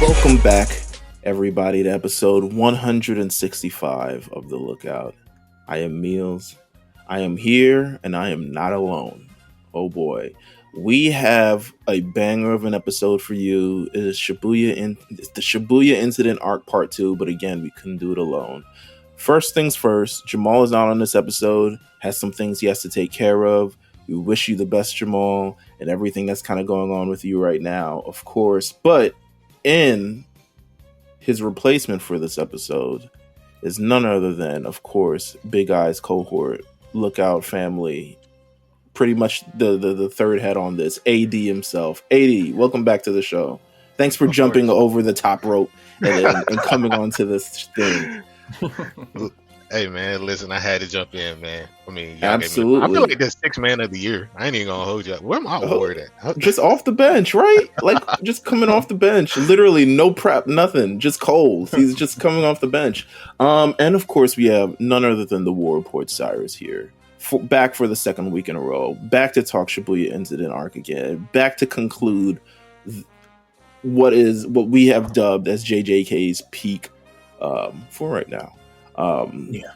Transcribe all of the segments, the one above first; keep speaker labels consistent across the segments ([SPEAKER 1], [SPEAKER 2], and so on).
[SPEAKER 1] Welcome back, everybody, to episode 165 of The Lookout. I am Meelz. I am here, and I am not alone. Oh boy. We have a banger of an episode for you. It is it's the Shibuya Incident Arc Part 2, but again, we couldn't do it alone. First things first, Jamal is not on this episode, has some things he has to take care of. We wish you the best, Jamal, and everything that's kind of going on with you right now, of course. But in his replacement for this episode is none other than, of course, Big Eye's cohort, Lookout family, pretty much the third head on this, AD himself. AD, welcome back to the show. Thanks for jumping over the top rope and coming onto this thing.
[SPEAKER 2] Hey man, listen, I had to jump in, man. I mean,
[SPEAKER 1] absolutely.
[SPEAKER 2] I feel like the sixth man of the year. I ain't even gonna hold you up. Where am I award at?
[SPEAKER 1] Just off the bench, right? Like just coming off the bench. Literally no prep, nothing. Just cold. He's just coming off the bench. And of course we have none other than the War Report Cyrus here. Back for the second week in a row. Back to talk Shibuya Incident Arc again. Back to conclude what we have dubbed as JJK's peak for right now.
[SPEAKER 3] Yeah.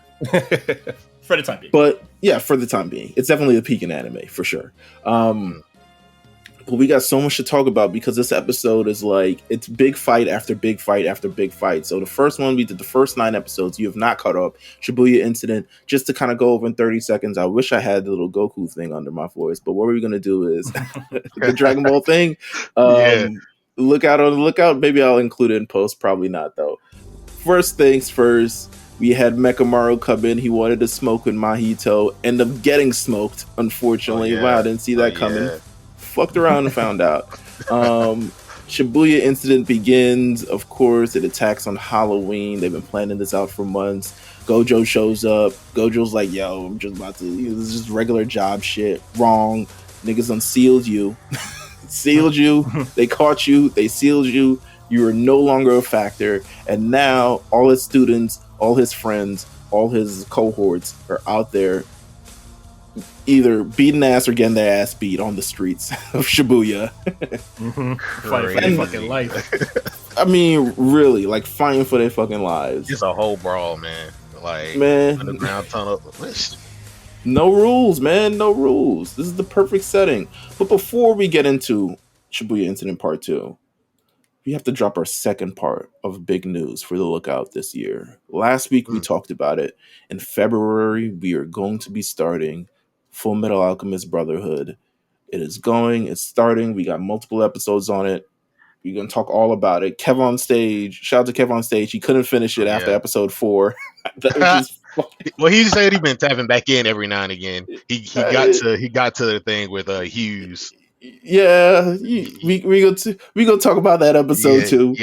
[SPEAKER 3] For the time being.
[SPEAKER 1] But yeah, for the time being. It's definitely the peak in anime, for sure. But we got so much to talk about because this episode is like, it's big fight after big fight after big fight. So the first one, we did the first 9 episodes. You have not caught up. Shibuya Incident, just to kind of go over in 30 seconds. I wish I had the little Goku thing under my voice, but what we're going to do is the Dragon Ball thing. Look out on the lookout. Maybe I'll include it in post. Probably not, though. First things first. We had Mekamaru come in. He wanted to smoke with Mahito. End up getting smoked, unfortunately. Wow, I didn't see that coming. Yeah. Fucked around and found out. Shibuya Incident begins. Of course, it attacks on Halloween. They've been planning this out for months. Gojo shows up. Gojo's like, yo, I'm just about to... This is just regular job shit. Wrong. Niggas unsealed you. Sealed you. They caught you. They sealed you. You are no longer a factor. And now all his students... all his friends, all his cohorts are out there either beating ass or getting their ass beat on the streets of Shibuya.
[SPEAKER 3] Fighting for their fucking life.
[SPEAKER 1] I mean, really, like fighting for their fucking lives.
[SPEAKER 2] It's a whole brawl, man. Like,
[SPEAKER 1] man,
[SPEAKER 2] underground tunnel.
[SPEAKER 1] No rules, man. No rules. This is the perfect setting. But before we get into Shibuya Incident Part 2, we have to drop our second part of big news for the Lookout this year. Last week we talked about it. In February, we are going to be starting Full Metal Alchemist Brotherhood. It's starting. We got multiple episodes on it. We're going to talk all about it. Kev on stage. Shout out to Kev on stage. He couldn't finish it after episode 4.
[SPEAKER 2] Well, he said he's been tapping back in every now and again. He got to the thing with Hughes.
[SPEAKER 1] Yeah, we go talk about that episode too.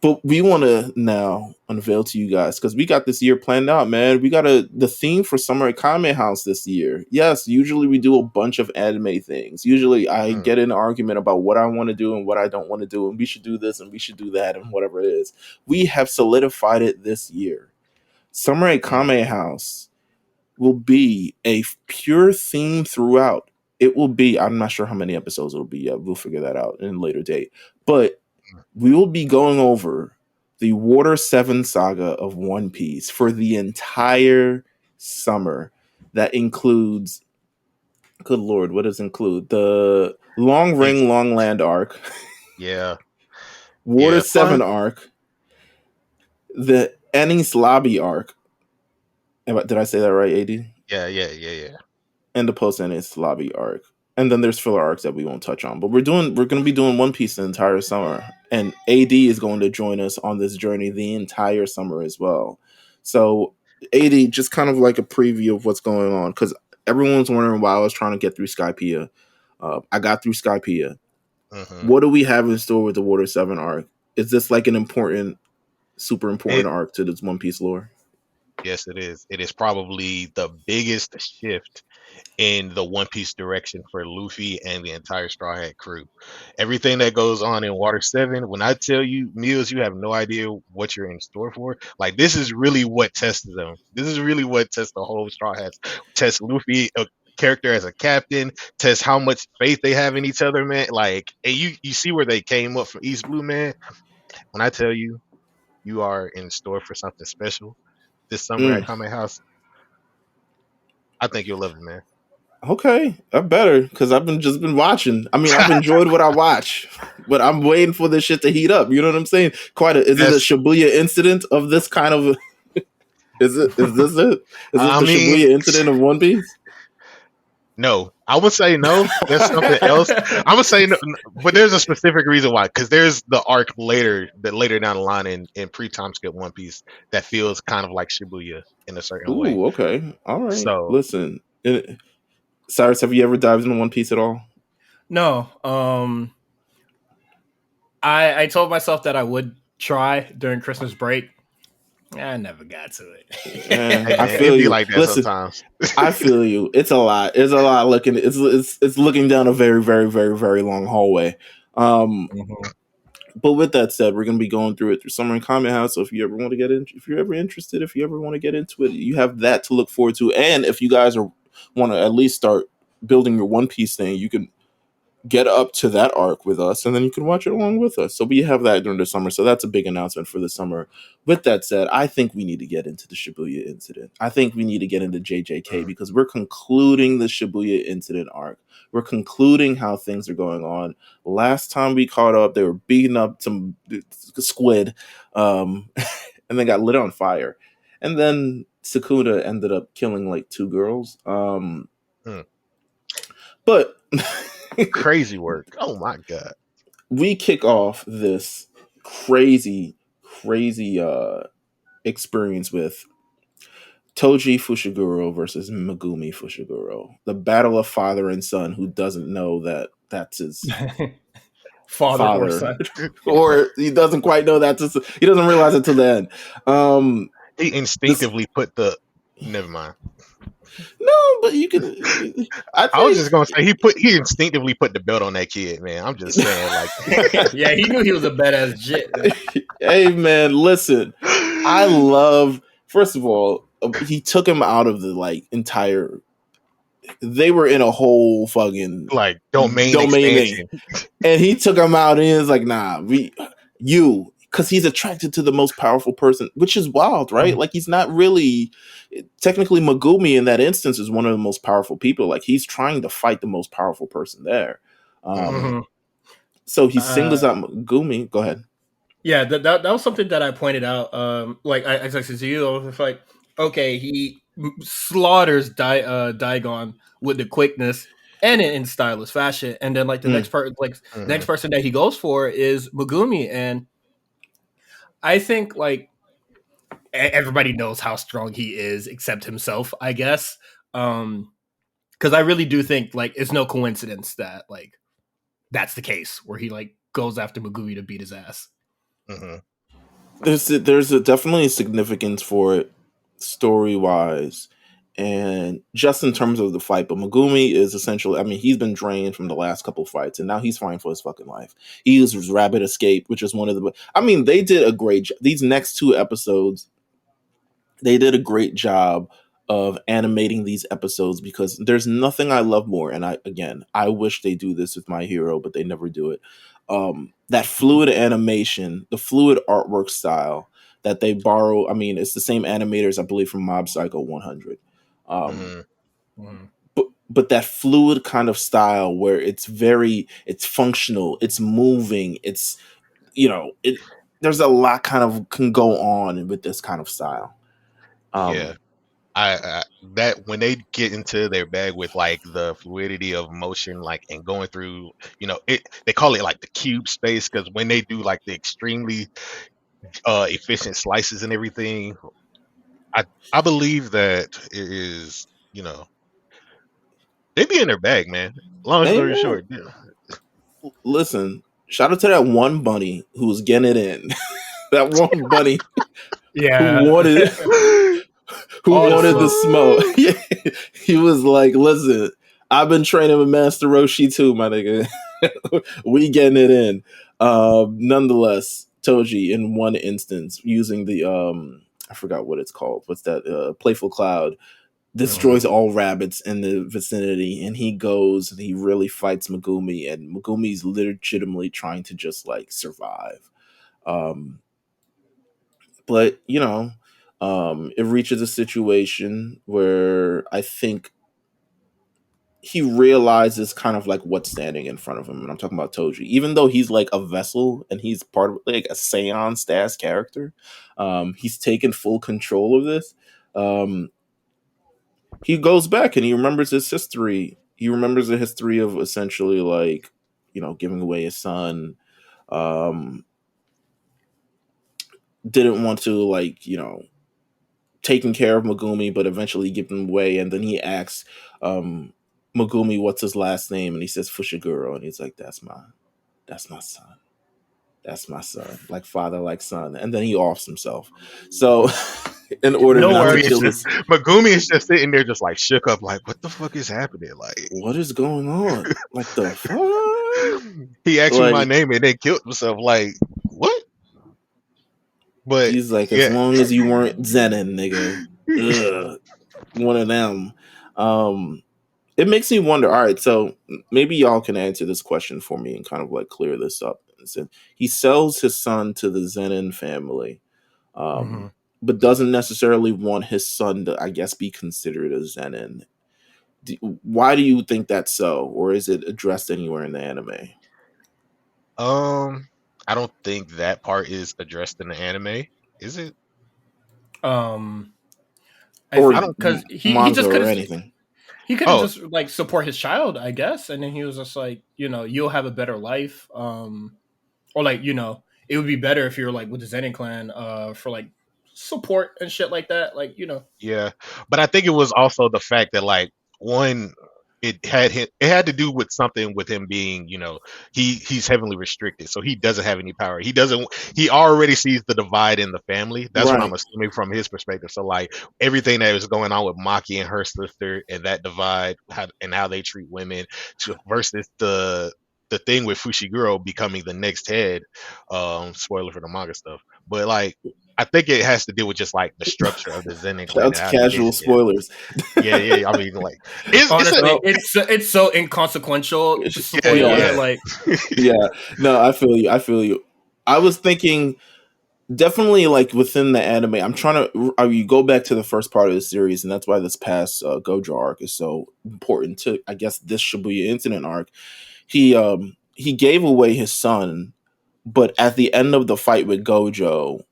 [SPEAKER 1] But we want to now unveil to you guys because we got this year planned out, man. We got the theme for Summer at Kame House this year. Yes, usually we do a bunch of anime things. Usually I get in an argument about what I want to do and what I don't want to do, and we should do this and we should do that and whatever it is. We have solidified it this year. Summer at Kame House will be a pure theme throughout. It will be, I'm not sure how many episodes it'll be yet. We'll figure that out in a later date. But we will be going over the Water 7 saga of One Piece for the entire summer. That includes, good Lord, what does it include? The Long Ring, Long Land arc.
[SPEAKER 2] Yeah.
[SPEAKER 1] Water 7 arc. The Enies Lobby arc. Did I say that right, AD?
[SPEAKER 2] Yeah.
[SPEAKER 1] And the post-Enies Lobby arc. And then there's filler arcs that we won't touch on. But we're going to be doing One Piece the entire summer. And AD is going to join us on this journey the entire summer as well. So AD, just kind of like a preview of what's going on. Because everyone's wondering why I was trying to get through Skypiea. I got through Skypiea. What do we have in store with the Water 7 arc? Is this like an important, super important arc to this One Piece lore?
[SPEAKER 2] Yes, it is. It is probably the biggest shift in the One Piece direction for Luffy and the entire Straw Hat crew. Everything that goes on in Water 7, when I tell you, Meelz, you have no idea what you're in store for. Like, this is really what tests them. This is really what tests the whole Straw Hats. Tests Luffy, character as a captain, test how much faith they have in each other, man. Like, and you see where they came up from East Blue, man. When I tell you, you are in store for something special this summer at
[SPEAKER 1] Mm.
[SPEAKER 2] Kame House, I think you'll love it, man.
[SPEAKER 1] Okay, that better because I've been watching. I mean, I've enjoyed what I watch, but I'm waiting for this shit to heat up. You know what I'm saying? Is it a Shibuya incident of this kind of? Is this the
[SPEAKER 2] mean,
[SPEAKER 1] Shibuya incident of One Piece?
[SPEAKER 2] No, I would say no. There's something else. I would say no, but there's a specific reason why. Because there's the arc later down the line in pre-time skip One Piece that feels kind of like Shibuya in a certain way.
[SPEAKER 1] Ooh, okay, all right.
[SPEAKER 2] So
[SPEAKER 1] Listen, Cyrus, have you ever dived into One Piece at all?
[SPEAKER 3] No. I told myself that I would try during Christmas break. I never got to it.
[SPEAKER 1] Yeah, I feel you.
[SPEAKER 2] Like that. Listen, sometimes.
[SPEAKER 1] I feel you. It's a lot. It's a lot looking. It's looking down a very, very, very, very long hallway. But with that said, we're gonna be going through it through Summer and Comment House. So if you ever want to get in, if you're ever interested, if you ever want to get into it, you have that to look forward to. And if you guys want to at least start building your One Piece thing, you can get up to that arc with us, and then you can watch it along with us. So we have that during the summer. So that's a big announcement for the summer. With that said, I think we need to get into the Shibuya Incident. I think we need to get into JJK because we're concluding the Shibuya Incident arc. We're concluding how things are going on. Last time we caught up, they were beating up some squid, and then got lit on fire. And then Sukuna ended up killing like 2 girls. But
[SPEAKER 2] crazy work. Oh my god.
[SPEAKER 1] We kick off this crazy experience with Toji Fushiguro versus Megumi Fushiguro. The battle of father and son who doesn't know that that's his
[SPEAKER 3] father or son.
[SPEAKER 1] Or he doesn't quite know that's his, he doesn't realize it till the end.
[SPEAKER 2] He instinctively put the never mind.
[SPEAKER 1] No, but you can.
[SPEAKER 2] I was just gonna say he instinctively put the belt on that kid, man. I'm just saying, like,
[SPEAKER 3] yeah, he knew he was a badass jit.
[SPEAKER 1] Hey, man, listen, I love. First of all, he took him out of the entire. They were in a whole fucking
[SPEAKER 2] domain
[SPEAKER 1] and he took him out, and he was like, "Nah, because he's attracted to the most powerful person," which is wild, right? Like, he's not really technically Megumi in that instance is one of the most powerful people. Like, he's trying to fight the most powerful person there. So he singles out Megumi. Go ahead.
[SPEAKER 3] Yeah, that was something that I pointed out. I texted to you. I was like, okay, he slaughters Daigon with the quickness and in stylish fashion, and then the next part, the next person that he goes for is Megumi, and I think everybody knows how strong he is except himself, I guess. Because I really do think it's no coincidence that that's the case where he goes after Megumi to beat his ass.
[SPEAKER 1] There's definitely a significance for it story wise and just in terms of the fight, but Megumi is essentially, I mean, he's been drained from the last couple fights and now he's fighting for his fucking life. He uses Rapid Escape, which is one of the, I mean, they did a great job. These next 2 episodes, they did a great job of animating these episodes because there's nothing I love more. And I wish they do this with My Hero, but they never do it. That fluid animation, the fluid artwork style that they borrow. I mean, it's the same animators, I believe, from Mob Psycho 100. But that fluid kind of style where it's functional, it's moving, it's, there's a lot kind of can go on with this kind of style.
[SPEAKER 2] Yeah. I that when they get into their bag with the fluidity of motion, and going through, they call it the cube space, because when they do the extremely efficient slices and everything, I believe that it is, they be in their bag, man. Long story short, yeah.
[SPEAKER 1] Listen, shout out to that one bunny who was getting it in. That one bunny,
[SPEAKER 3] yeah,
[SPEAKER 1] who wanted the smoke. Yeah, he was like, "Listen, I've been training with Master Roshi too, my nigga. We getting it in." Nonetheless, Toji, in one instance, using the I forgot what it's called. What's that? Playful Cloud. destroys all rabbits in the vicinity, and he goes and he really fights Megumi, and Megumi's legitimately trying to just like survive. But it reaches a situation where I think he realizes kind of like what's standing in front of him, and I'm talking about Toji. Even though he's like a vessel and he's part of like a seance status character, he's taken full control of this. He goes back and he remembers his history. He remembers the history of essentially like giving away his son. Didn't want to like taking care of Megumi, but eventually give him away. And then he asks Megumi what's his last name, and he says Fushiguro, and he's like, that's my son. That's my son. Like father, like son. And then he offs himself. So in order not to kill this,
[SPEAKER 2] Megumi is just sitting there just like shook up, like, what the fuck is happening? Like,
[SPEAKER 1] what is going on? Like the fuck?
[SPEAKER 2] He asked me my name and then killed himself. Like, what? But
[SPEAKER 1] he's like, as long as you weren't Zenin, nigga. Ugh. One of them. It makes me wonder, all right, so maybe y'all can answer this question for me and kind of like clear this up. So he sells his son to the Zenin family, but doesn't necessarily want his son to, I guess, be considered a Zenin. Why do you think that's so? Or is it addressed anywhere in the anime?
[SPEAKER 2] I don't think that part is addressed in the anime. Is it?
[SPEAKER 1] Or
[SPEAKER 3] I don't, because he just couldn't
[SPEAKER 1] anything.
[SPEAKER 3] He couldn't just like support his child, I guess, and then he was just like, you'll have a better life, or like it would be better if you're like with the Zenin clan, for like support and shit like that, like
[SPEAKER 2] Yeah, but I think it was also the fact that like one. It had to do with something with him being, he's heavily restricted, so he doesn't have any power. He already sees the divide in the family. That's what I'm assuming from his perspective. So like everything that was going on with Maki and her sister and that divide, how they treat women, versus the thing with Fushiguro becoming the next head. Spoiler for the manga stuff, but like. I think it has to do with just like the structure of the Zenin clan.
[SPEAKER 1] That's casual spoilers.
[SPEAKER 2] Yeah. I mean, like,
[SPEAKER 3] it's so inconsequential.
[SPEAKER 1] Like, yeah. No, I feel you. I was thinking definitely like within the anime. I'm trying to. You go back to the first part of the series, and that's why this past Gojo arc is so important to, I guess, this Shibuya Incident arc. He gave away his son, but at the end of the fight with Gojo,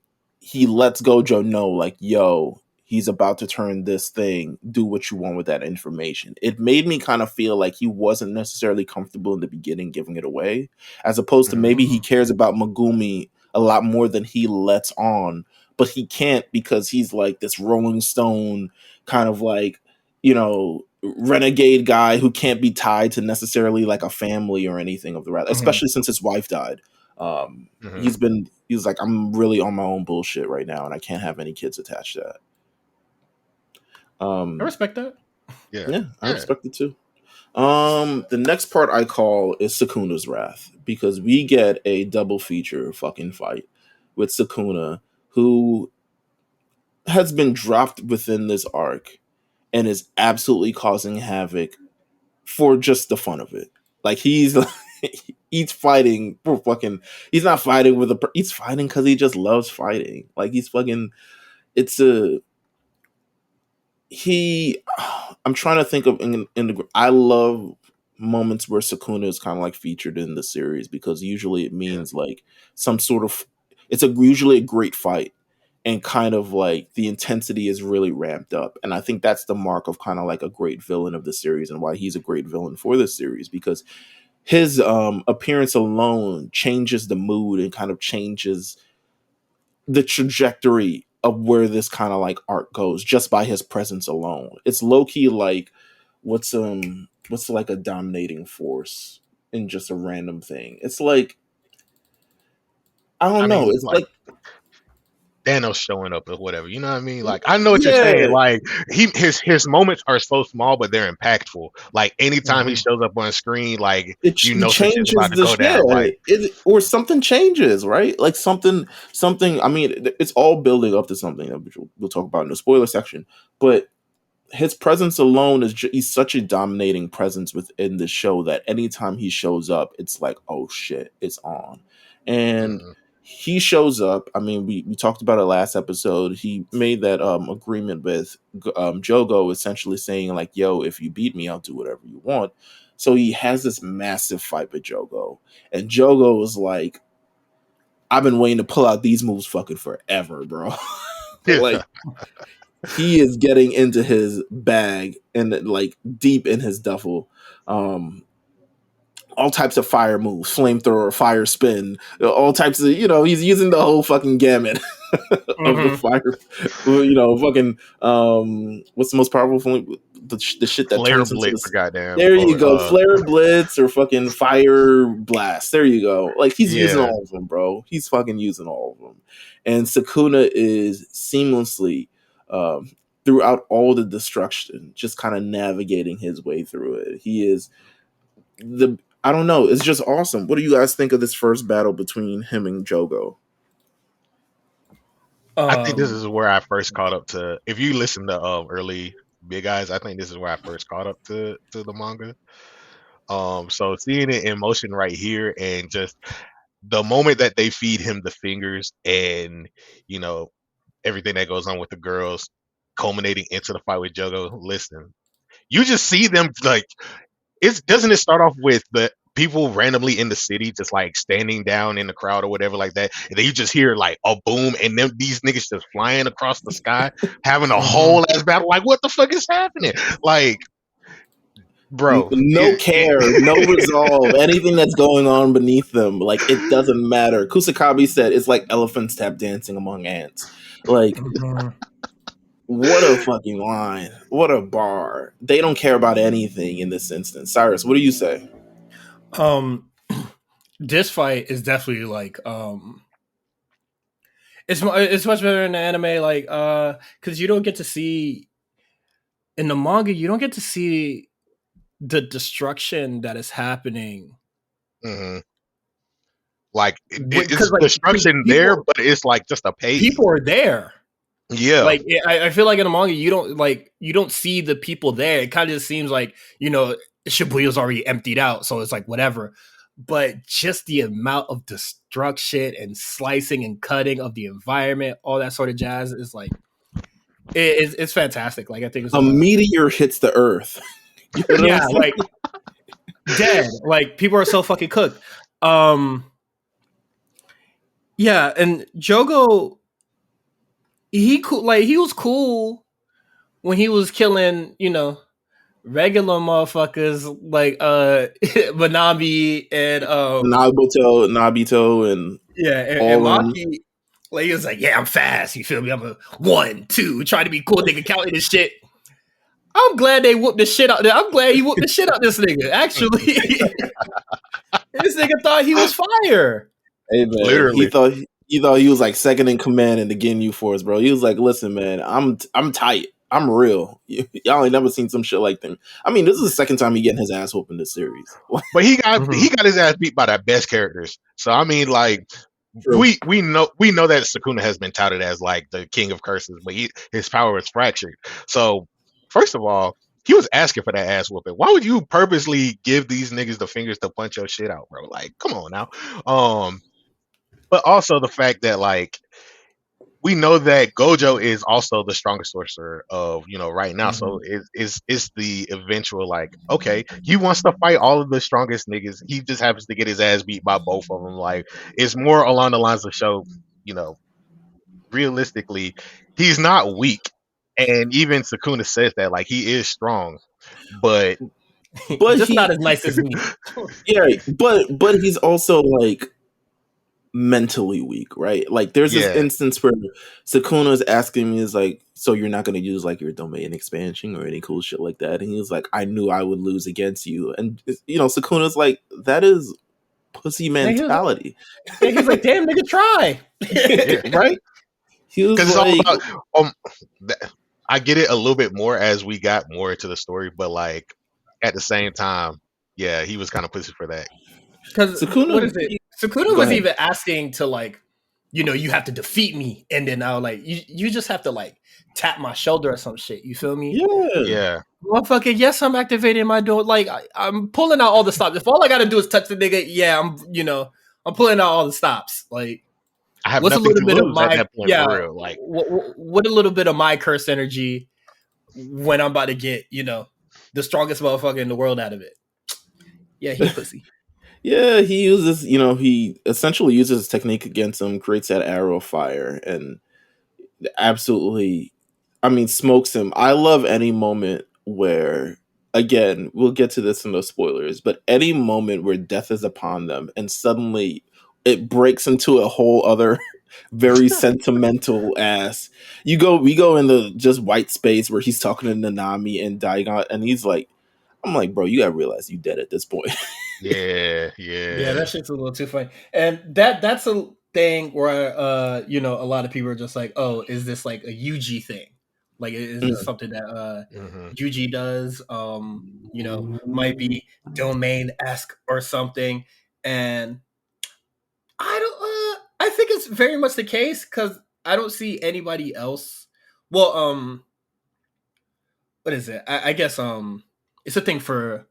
[SPEAKER 1] he lets Gojo know, like, yo, he's about to turn this thing. Do what you want with that information. It made me kind of feel like he wasn't necessarily comfortable in the beginning giving it away, as opposed to maybe he cares about Megumi a lot more than he lets on, but he can't because he's like this Rolling Stone kind of like, renegade guy who can't be tied to necessarily like a family or anything of the rather, especially since his wife died. He's like, I'm really on my own bullshit right now, and I can't have any kids attached to that.
[SPEAKER 3] I respect that.
[SPEAKER 1] Yeah, I respect it too. The next part I call is Sukuna's Wrath, because we get a double feature fucking fight with Sukuna, who has been dropped within this arc and is absolutely causing havoc for just the fun of it. Like he's fighting for fucking. He's not fighting with he's fighting because he just loves fighting. Like he's fucking. I'm trying to think of I love moments where Sukuna is kind of like featured in the series, because usually it means like some sort of. It's usually a great fight, and kind of like the intensity is really ramped up. And I think that's the mark of kind of like a great villain of the series, and why he's a great villain for this series, because his appearance alone changes the mood and kind of changes the trajectory of where this kind of like arc goes just by his presence alone. It's low-key like what's like a dominating force in just a random thing. It's like I don't know. It's like
[SPEAKER 2] Thanos showing up or whatever, you know what I mean? Like, I know what you're saying. Like, his moments are so small, but they're impactful. Like, anytime he shows up on screen, like,
[SPEAKER 1] it changes about to go down, like, or something changes, right? Like something. I mean, it's all building up to something that we'll talk about in the spoiler section. But his presence alone is he's such a dominating presence within the show that anytime he shows up, it's like, oh shit, it's on. And
[SPEAKER 2] Mhm.
[SPEAKER 1] he shows up. I mean, we talked about it last episode. He made that agreement with Jogo, essentially saying like, yo, if you beat me, I'll do whatever you want. So he has this massive fight with Jogo. And Jogo is like, I've been waiting to pull out these moves fucking forever, bro. Like, he is getting into his bag and like deep in his duffel. All types of fire moves, flamethrower, fire spin, all types of, he's using the whole fucking gamut of the fire. Fucking, what's the most powerful flame? The shit that
[SPEAKER 2] Flare
[SPEAKER 1] turns
[SPEAKER 2] Blitz,
[SPEAKER 1] into
[SPEAKER 2] goddamn.
[SPEAKER 1] there you go, Flare Blitz or fucking Fire Blast. There you go. Like, he's using all of them, bro. He's fucking using all of them. And Sukuna is seamlessly, throughout all the destruction, just kind of navigating his way through it. He is I don't know. It's just awesome. What do you guys think of this first battle between him and Jogo?
[SPEAKER 2] I think this is where I first caught up to. If you listen to early Big Eyes, I think this is where I first caught up to the manga. So seeing it in motion right here, and just the moment that they feed him the fingers, and everything that goes on with the girls, culminating into the fight with Jogo. Listen, you just see them like. Doesn't it start off with the people randomly in the city just like standing down in the crowd or whatever like that, and then you just hear like a boom, and then these niggas just flying across the sky, having a whole ass battle. Like, what the fuck is happening? Like, bro,
[SPEAKER 1] no resolve, anything that's going on beneath them, like, it doesn't matter. Kusakabe said it's like elephants tap dancing among ants. Like, what a fucking line. What a bar. They don't care about anything in this instance. Cyrus, what do you say?
[SPEAKER 3] This fight is definitely like it's much better in the anime, like because you don't get to see in the manga, you don't get to see the destruction that is happening.
[SPEAKER 2] Mm-hmm. Like, it's like, destruction people, there, but it's like just a page.
[SPEAKER 3] People are there.
[SPEAKER 2] Yeah,
[SPEAKER 3] like I feel like in the manga you don't see the people there. It kind of just seems like Shibuya's already emptied out, so it's like whatever. But just the amount of destruction and slicing and cutting of the environment, all that sort of jazz, is like it's fantastic. Like, I think it's
[SPEAKER 1] a meteor hits the earth.
[SPEAKER 3] Yeah, like dead. Like, people are so fucking cooked. Yeah, and Jogo. He was cool when he was killing, regular motherfuckers like Manabi and
[SPEAKER 1] Nabito and
[SPEAKER 3] and Maki. Like, he was like, yeah, I'm fast. You feel me? I'm a 1, 2, trying to be cool. Nigga counting this shit. I'm glad they whooped the shit out. I'm glad he whooped the shit out this nigga. Actually, this nigga thought he was fire.
[SPEAKER 1] Hey, man, literally. He thought he was like second in command in the Ginyu Force, bro. He was like, listen, man, I'm tight. I'm real. Y'all ain't never seen some shit like them. I mean, this is the second time he getting his ass whooped in this series.
[SPEAKER 2] But he got his ass beat by the best characters. So I mean, like, we know that Sukuna has been touted as like the king of curses, but his power is fractured. So first of all, he was asking for that ass whooping. Why would you purposely give these niggas the fingers to punch your shit out, bro? Like, come on now. But also the fact that, like, we know that Gojo is also the strongest sorcerer of, right now. So it's the eventual, like, okay, he wants to fight all of the strongest niggas. He just happens to get his ass beat by both of them. Like, it's more along the lines of show, realistically, he's not weak. And even Sukuna says that, like, he is strong, but
[SPEAKER 3] just not as nice as me.
[SPEAKER 1] Yeah, but he's also like mentally weak, right? Like, there's this instance where Sukuna is asking me, is like, so you're not going to use like your domain expansion or any cool shit like that? And he's like, I knew I would lose against you. And Sukuna's like, that is pussy mentality.
[SPEAKER 3] He's like, damn, nigga, try.
[SPEAKER 1] Right? He was like,
[SPEAKER 2] it's all about, I get it a little bit more as we got more into the story, but like at the same time, yeah, he was kind of pussy for that.
[SPEAKER 3] Because Sukuna was even asking to like you have to defeat me, and then I'll like you just have to like tap my shoulder or some shit. You feel me?
[SPEAKER 1] Yeah.
[SPEAKER 2] Yeah.
[SPEAKER 3] Motherfucker, yes, I'm activating my door. Like I'm pulling out all the stops. If all I gotta do is touch the nigga, yeah, I'm pulling out all the stops. Like,
[SPEAKER 2] I have
[SPEAKER 3] what's a
[SPEAKER 2] nothing
[SPEAKER 3] little
[SPEAKER 2] to
[SPEAKER 3] bit of
[SPEAKER 2] lose at
[SPEAKER 3] my
[SPEAKER 2] that point
[SPEAKER 3] yeah?
[SPEAKER 2] for real. Like,
[SPEAKER 3] What a little bit of my curse energy when I'm about to get the strongest motherfucker in the world out of it. Yeah, he pussy.
[SPEAKER 1] Yeah, he uses, he essentially uses his technique against him, creates that arrow of fire, and absolutely, I mean, smokes him. I love any moment where, again, we'll get to this in the spoilers, but any moment where death is upon them and suddenly it breaks into a whole other very sentimental ass. We go into just white space where he's talking to Nanami and Daigon, and he's like, I'm like, bro, you gotta realize you dead at this point.
[SPEAKER 2] yeah,
[SPEAKER 3] Yeah, that shit's a little too funny. And that's a thing where a lot of people are just like, "Oh, is this like a UG thing? Like is this something that UG does? Might be domain-esque or something." And I don't I think it's very much the case cuz I don't see anybody else. Well, what is it? I guess it's a thing for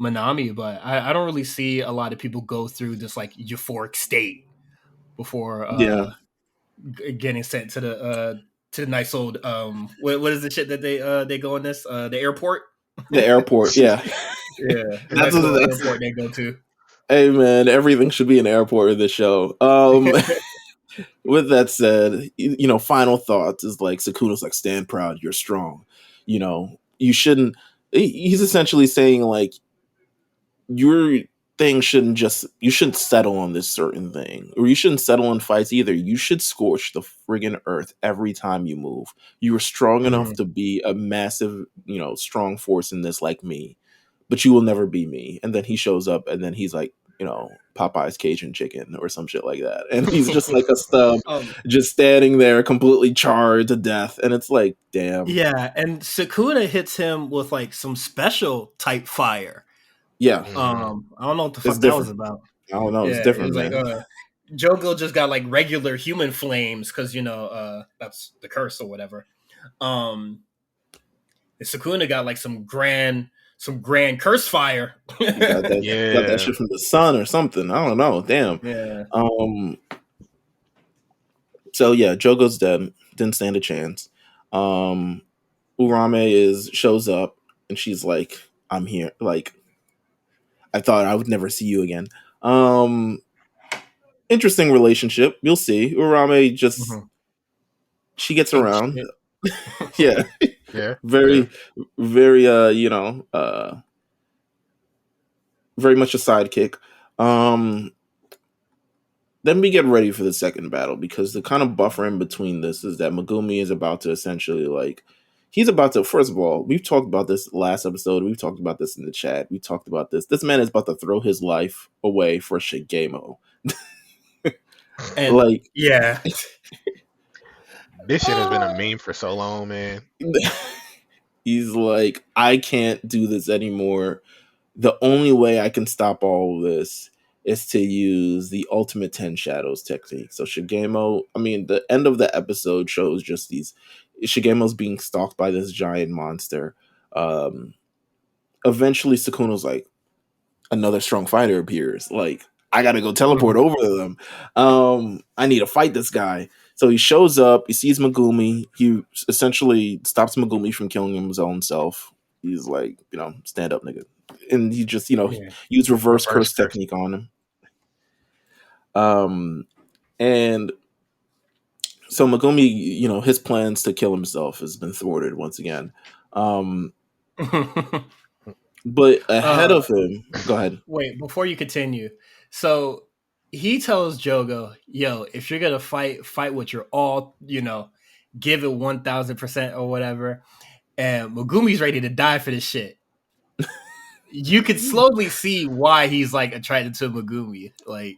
[SPEAKER 3] Manami, but I don't really see a lot of people go through this like euphoric state before
[SPEAKER 1] Yeah.
[SPEAKER 3] Getting sent to the nice old what is the shit that they go in this the airport.
[SPEAKER 1] The airport, yeah.
[SPEAKER 3] Yeah,
[SPEAKER 1] That's
[SPEAKER 3] nice
[SPEAKER 1] what
[SPEAKER 3] little
[SPEAKER 1] that's
[SPEAKER 3] airport they go to.
[SPEAKER 1] Hey man, everything should be an airport in this show. With that said, final thoughts is like Sukuna's like, stand proud, you're strong. You shouldn't. He's essentially saying like your thing you shouldn't settle on this certain thing, or you shouldn't settle in fights either. You should scorch the friggin' earth every time you move. You are strong enough to be a massive, strong force in this like me, but you will never be me. And then he shows up, and then he's like, Popeye's Cajun chicken or some shit like that. And he's just like a stub, just standing there completely charred to death. And it's like, damn.
[SPEAKER 3] Yeah, and Sukuna hits him with like some special type fire.
[SPEAKER 1] Yeah.
[SPEAKER 3] I don't know what the fuck that was about.
[SPEAKER 1] I don't know. Yeah, it's different,
[SPEAKER 3] it was
[SPEAKER 1] man.
[SPEAKER 3] like, Jogo just got like regular human flames because that's the curse or whatever. Sukuna got like some grand curse fire.
[SPEAKER 1] got that shit from the sun or something. I don't know. Damn.
[SPEAKER 3] Yeah.
[SPEAKER 1] So yeah, Jogo's dead. Didn't stand a chance. Urame shows up and she's like, I'm here. Like, I thought I would never see you again. Interesting relationship. You'll see. Urame just she gets around. Yeah.
[SPEAKER 2] Yeah.
[SPEAKER 1] Very very very much a sidekick. Then we get ready for the second battle, because the kind of buffer in between this is that Megumi is about to essentially first of all, we've talked about this last episode, we've talked about this in the chat, we talked about this man is about to throw his life away for Shigemo.
[SPEAKER 3] And like, yeah.
[SPEAKER 2] This shit has been a meme for so long, man.
[SPEAKER 1] He's like, I can't do this anymore. The only way I can stop all of this is to use the ultimate 10 shadows technique. So Shigemo, the end of the episode shows just Shigemo's being stalked by this giant monster. Eventually Sukuna's like, another strong fighter appears. Like, I gotta go teleport over to them. I need to fight this guy. So he shows up, he sees Megumi, he essentially stops Megumi from killing his own self. He's like, stand up, nigga. And he just, use reverse curse technique on him. And so Megumi, his plans to kill himself has been thwarted once again. But ahead of him, go ahead.
[SPEAKER 3] Wait, before you continue. So he tells Jogo, yo, if you're gonna fight with your all, give it 1000% or whatever. And Megumi's ready to die for this shit. You could slowly see why he's like attracted to Megumi. Like,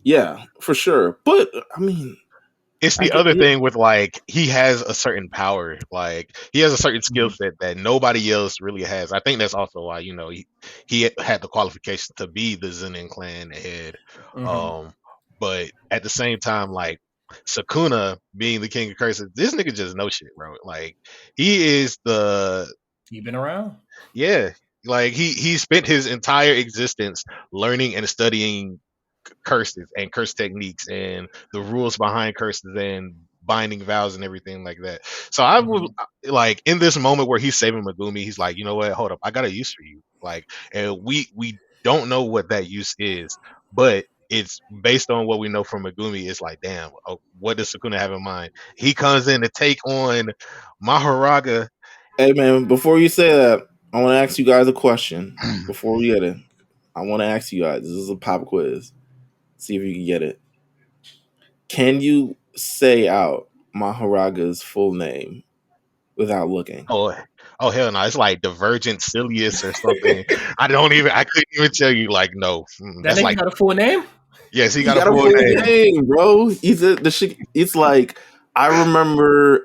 [SPEAKER 1] yeah, for sure. But
[SPEAKER 2] it's the other thing with like, he has a certain power, like he has a certain skill set that nobody else really has. I think that's also why he had the qualifications to be the Zenin clan head. But at the same time, like, Sukuna being the king of curses, this nigga just know shit, bro. Like he is the
[SPEAKER 3] You been around?
[SPEAKER 2] yeah, like he spent his entire existence learning and studying curses and curse techniques and the rules behind curses and binding vows and everything like that. So I would like in this moment where he's saving Megumi, he's like, you know what, hold up, I got a use for you. Like, and we don't know what that use is, but it's based on what we know from Megumi. It's like, damn, what does Sukuna have in mind? He comes in to take on Maharaga.
[SPEAKER 1] Hey man, before you say that, I want to ask you guys a question. Before we get it, I want to ask you guys. This is a pop quiz. See if you can get it. Can you say out Maharaga's full name without looking?
[SPEAKER 2] Oh, oh hell no! It's like Divergent Cilius or something. I couldn't even tell you. Like, no,
[SPEAKER 3] That
[SPEAKER 2] that's
[SPEAKER 3] nigga
[SPEAKER 2] like,
[SPEAKER 3] got a full name?
[SPEAKER 2] yes, he
[SPEAKER 1] He
[SPEAKER 2] got a
[SPEAKER 1] got a
[SPEAKER 2] full
[SPEAKER 1] full
[SPEAKER 2] name.
[SPEAKER 1] name, bro. He's the shit. It's like I remember.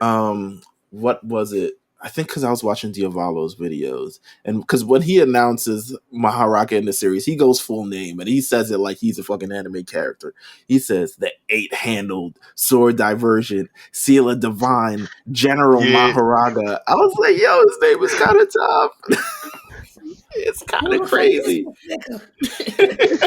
[SPEAKER 1] What was it? I think because I was watching Diavolo's videos, and because when he announces Maharaga in the series, he goes full name and he says it like he's a fucking anime character. He says the 8-handled sword diversion, seal of divine, General
[SPEAKER 2] Yeah,
[SPEAKER 1] Maharaga. I was like, yo, his name is kind of tough. It's kind
[SPEAKER 3] Who
[SPEAKER 1] of
[SPEAKER 3] the fuck is
[SPEAKER 1] crazy.
[SPEAKER 3] this nigga?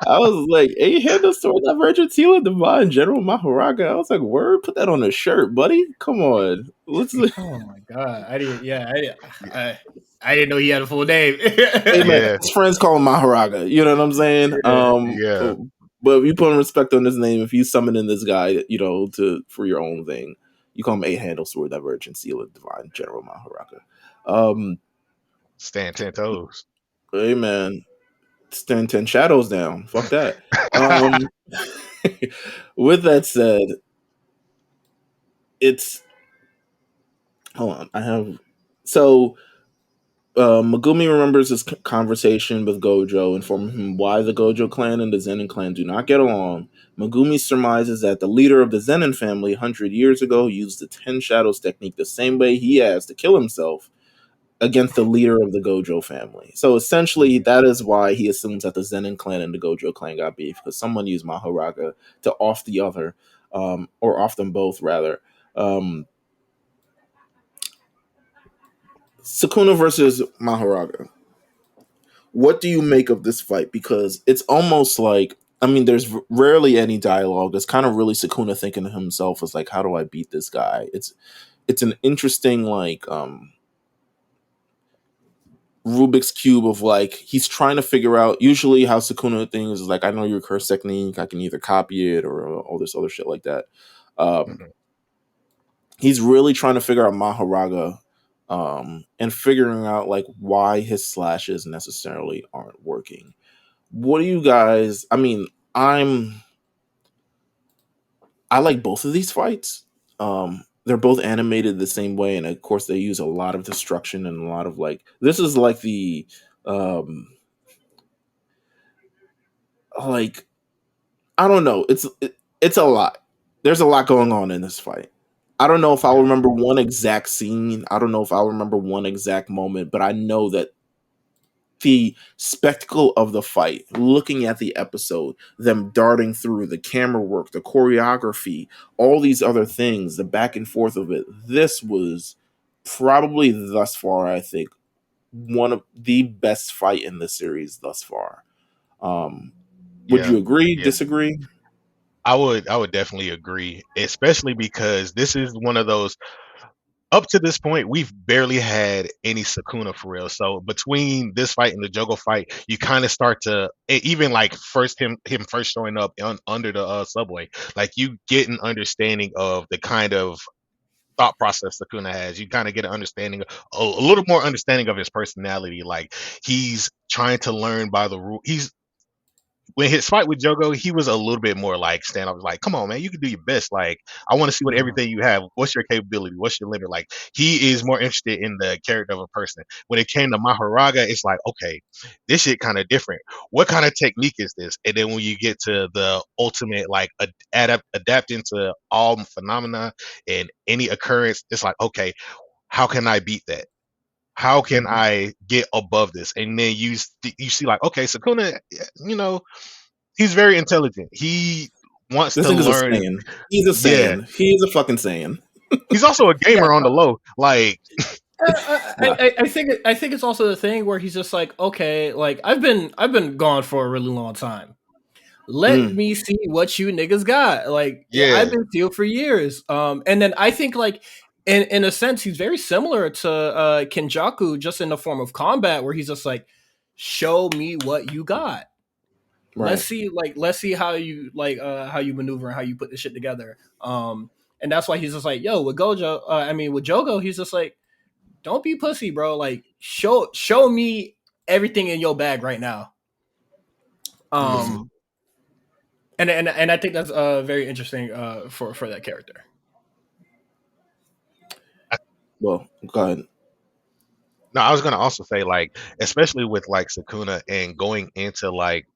[SPEAKER 1] I was like, 8-handled sword diversion, seal of divine, General Maharaga. I was like, word, put that on a shirt, buddy. Come on, let's.
[SPEAKER 3] Oh my god! I didn't. Yeah, I didn't know he had a full name.
[SPEAKER 1] Hey man,
[SPEAKER 2] yeah,
[SPEAKER 1] his friends call him Maharaga. You know what I'm saying?
[SPEAKER 2] yeah.
[SPEAKER 1] But if you put respect on his name, if you summoning this guy, for your own thing, you call him 8-handle sword divergent, seal of divine, General Maharaga. Um,
[SPEAKER 2] Stand 10 toes.
[SPEAKER 1] hey man, stand 10 shadows down. Fuck that. Um, with that said, it's hold on. I have so Megumi remembers his conversation with Gojo, informing him why the Gojo clan and the Zenin clan do not get along. Megumi surmises that the leader of the Zenin family 100 years ago used the 10 Shadows technique the same way he has to kill himself against the leader of the Gojo family. So essentially, that is why he assumes that the Zenin clan and the Gojo clan got beef, because someone used Maharaga to off the other, or off them both, rather. Um, Sukuna versus Maharaga. What do you make of this fight? Because it's almost like, I mean, there's rarely any dialogue. It's kind of really Sukuna thinking to himself, "Is like, how do I beat this guy?" It's an interesting like Rubik's cube of like he's trying to figure out. Usually, how Sukuna things is like, I know your curse technique. I can either copy it or all this other shit like that. Um,
[SPEAKER 2] Mhm.
[SPEAKER 1] he's really trying to figure out Maharaga, and figuring out like why his slashes necessarily aren't working. What do you guys? I mean, I like both of these fights. They're both animated the same way, and of course, they use a lot of destruction and a lot of like. This is like the like I don't know. It's a lot. There's a lot going on in this fight. I don't know if I'll
[SPEAKER 2] Yeah,
[SPEAKER 1] remember one exact scene. I don't know if I'll remember one exact moment, but I know that the spectacle of the fight, looking at the episode, them darting through the camera work, the choreography, all these other things, the back and forth of it. This was probably thus far, I think, one of the best fight in the series thus far. Would
[SPEAKER 2] yeah,
[SPEAKER 1] you agree?
[SPEAKER 2] yeah.
[SPEAKER 1] Disagree?
[SPEAKER 2] I would definitely agree, especially because this is one of those. Up to this point, we've barely had any Sukuna for real. So between this fight and the Jogo fight, you kind of start to even like first him first showing up under the subway, like you get an understanding of the kind of thought process Sukuna has. You kind of get an understanding, a little more understanding of his personality. Like he's trying to learn by the rule. He's when his fight with Jogo, he was a little bit more like stand up, like, come on, man, you can do your best. Like, I want to see what
[SPEAKER 3] Mhm.
[SPEAKER 2] everything you have. What's your capability? What's your limit? Like, he is more interested in the character of a person. When it came to Maharaga, it's like, okay, this shit kind of different. What kind of technique is this? And then when you get to the ultimate, like, adapting to all phenomena and any occurrence, it's like, okay, how can I beat that? How can
[SPEAKER 3] Mhm.
[SPEAKER 2] I get above this? And then you see like, okay, Sukuna, you know, he's very intelligent. He wants
[SPEAKER 1] This
[SPEAKER 2] to
[SPEAKER 1] nigga's a
[SPEAKER 2] learn.
[SPEAKER 1] Saiyan. He's a
[SPEAKER 2] Yeah,
[SPEAKER 1] Saiyan. He is a fucking Saiyan.
[SPEAKER 2] he's also a
[SPEAKER 3] Yeah,
[SPEAKER 2] gamer on the low. Like,
[SPEAKER 1] Nah.
[SPEAKER 3] I think it's also the thing where he's just like, okay, like I've been gone for a really long time. Let
[SPEAKER 1] Mm.
[SPEAKER 3] me see what you niggas got. Like
[SPEAKER 2] yeah,
[SPEAKER 3] I've been sealed for years. And then I think like in a sense he's very similar to Kenjaku just in the form of combat where he's just like, show me what you got.
[SPEAKER 1] Right.
[SPEAKER 3] Let's see how you maneuver and how you put this shit together. And that's why he's just like, yo, with with Jogo, he's just like, don't be pussy, bro. Like show me everything in your bag right now.
[SPEAKER 1] Mm.
[SPEAKER 3] Um and I think that's very interesting for that character.
[SPEAKER 1] Well, go ahead.
[SPEAKER 2] no, I was gonna also say like, especially with like Sukuna and going into like,